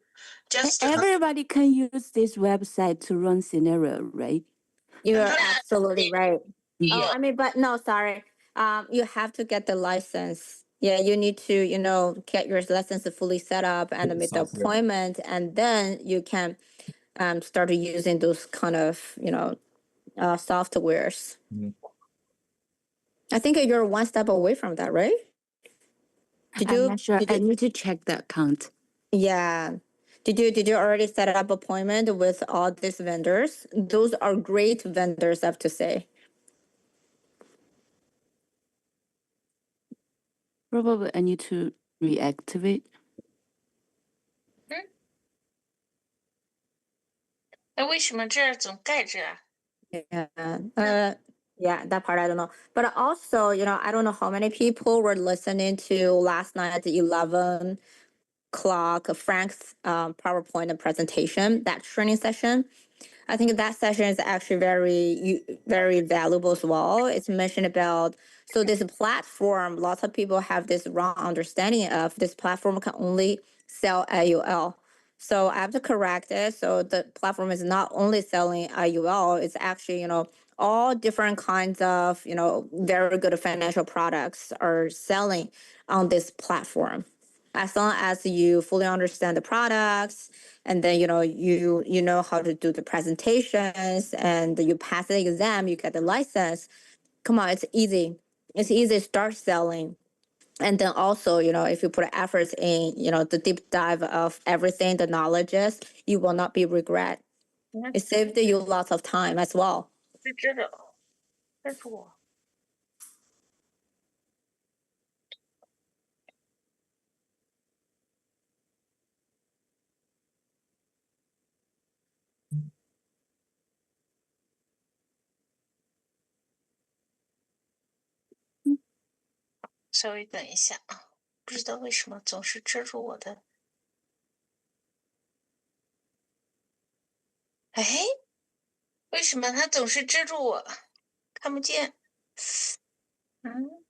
Just Everybody can use this website to run scenario, right? You're Yeah. absolutely right. Yeah. Oh, I mean, but no, sorry. You have to get the license. Yeah, you need to, you know, get your license fully set up and make the Software. appointment, and then you can start using those kind of, you know, softwares. Mhm. I think you're one step away from that, right? I'm not sure. I need to check the account. Yeah. Did you already set up appointment with all these vendors? Those are great vendors, I have to say. Probably I need to reactivate. 那为什么这儿总盖着啊？ Yeah, that part I don't know. But also, you know, I don't know how many people were listening to last night at 11 o'clock Frank's PowerPoint presentation, that training session. I think that session is actually very valuable as well. It's mentioned about, so this platform, lots of people have this wrong understanding of this platform can only sell IUL. So I have to correct it. So the platform is not only selling IUL, it's actually, you know, all different kinds of, you know, very good financial products are selling on this platform. As long as you fully understand the products, and then, you know, you know how to do the presentations, and you pass the exam, you get the license. Come on, it's easy. It's easy to start selling. And then also, you know, if you put efforts in, you know, the deep dive of everything, the knowledges, you will not be regret. It saved you lots of time as well. 就知道，但是我稍微等一下啊，不知道为什么总是遮住我的。哎，为什么它总是遮住我，看不见？嗯，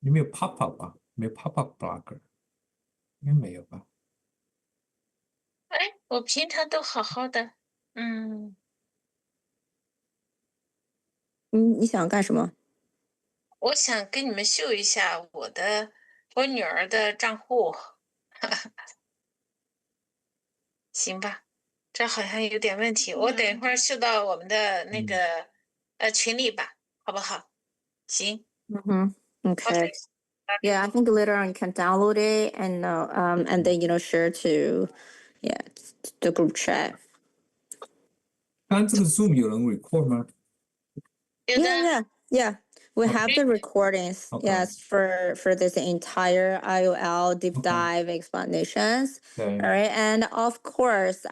有没有 pop up 啊？没有 pop up blocker，应该没有吧？哎，我平常都好好的。嗯，你想干什么？我想给你们秀一下我女儿的账户，行吧？这好像有点问题，我等一会儿秀到我们的那个群里吧，好不好？行。Okay. Yeah, I think later on you can download it and then, you know, share to the group chat. 刚刚这个 Zoom 有人 record 吗？有的 Yeah. We Okay. have the recordings, Okay. yes, for this entire IOL deep Okay. dive explanations. Okay. All right. And of course,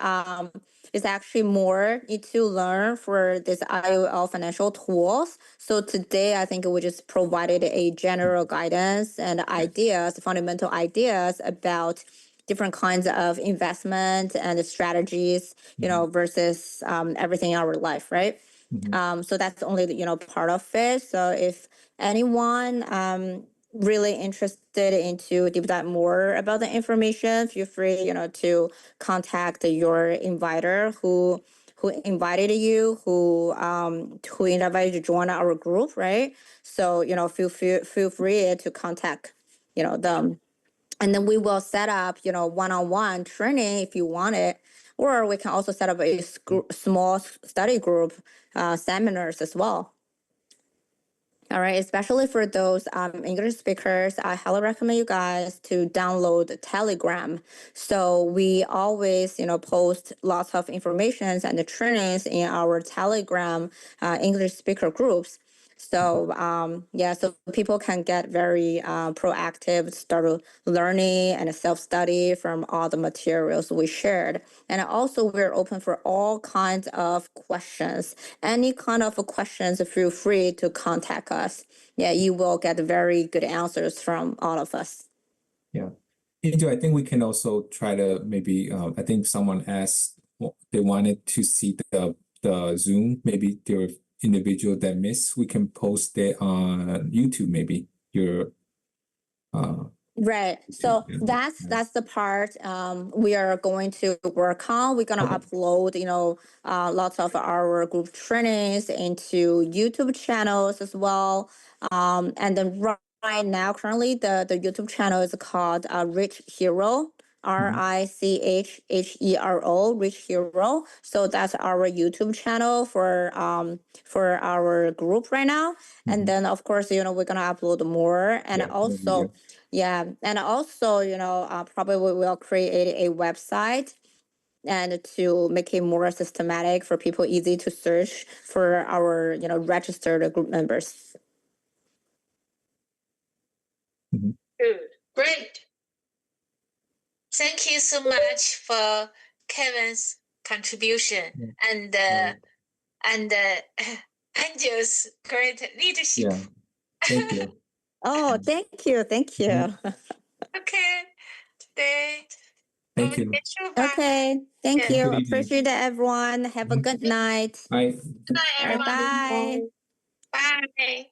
it's actually more need to learn for this IOL financial tools. So today, I think we just provided a general guidance and ideas, fundamental ideas about different kinds of investment and strategies, you know, versus everything in our life, right? So that's only, you know, part of it. So if anyone really interested into deep dive more about the information, feel free, you know, to contact your inviter who who invited you, who invited you to join our group, right? So, feel free to contact, them. And then we will set up, one-on-one training if you want it, or we can also set up a small study group seminars as well. All right, especially for those English speakers, I highly recommend you guys to download Telegram. So we always, post lots of information and the trainings in our Telegram English speaker groups. So so people can get very proactive, start learning and self-study from all the materials we shared. And also we're open for all kinds of questions. Any kind of questions, feel free to contact us. Yeah, you will get very good answers from all of us. Yeah. Angel, I think we can also try to maybe, I think someone asked, they wanted to see the Zoom, maybe their individual that missed, we can post it on YouTube, maybe right. So that's the part we are going to work on. We're gonna upload, lots of our group trainings into YouTube channels as well. And then right now, currently the YouTube channel is called Rich Hero. RICHHERO, Rich Hero. So that's our YouTube channel for our group right now. And then of course, we're gonna upload more. And also, probably we will create a website and to make it more systematic for people, easy to search for our registered group members. Good, great. Thank you so much for Kevin's contribution and Angel's great leadership. Yeah, thank you. Oh, thank you. Okay, today. Thank you. Okay, thank you. Appreciate it, everyone. Have a good night. Bye. Good night, everyone. Bye. Bye.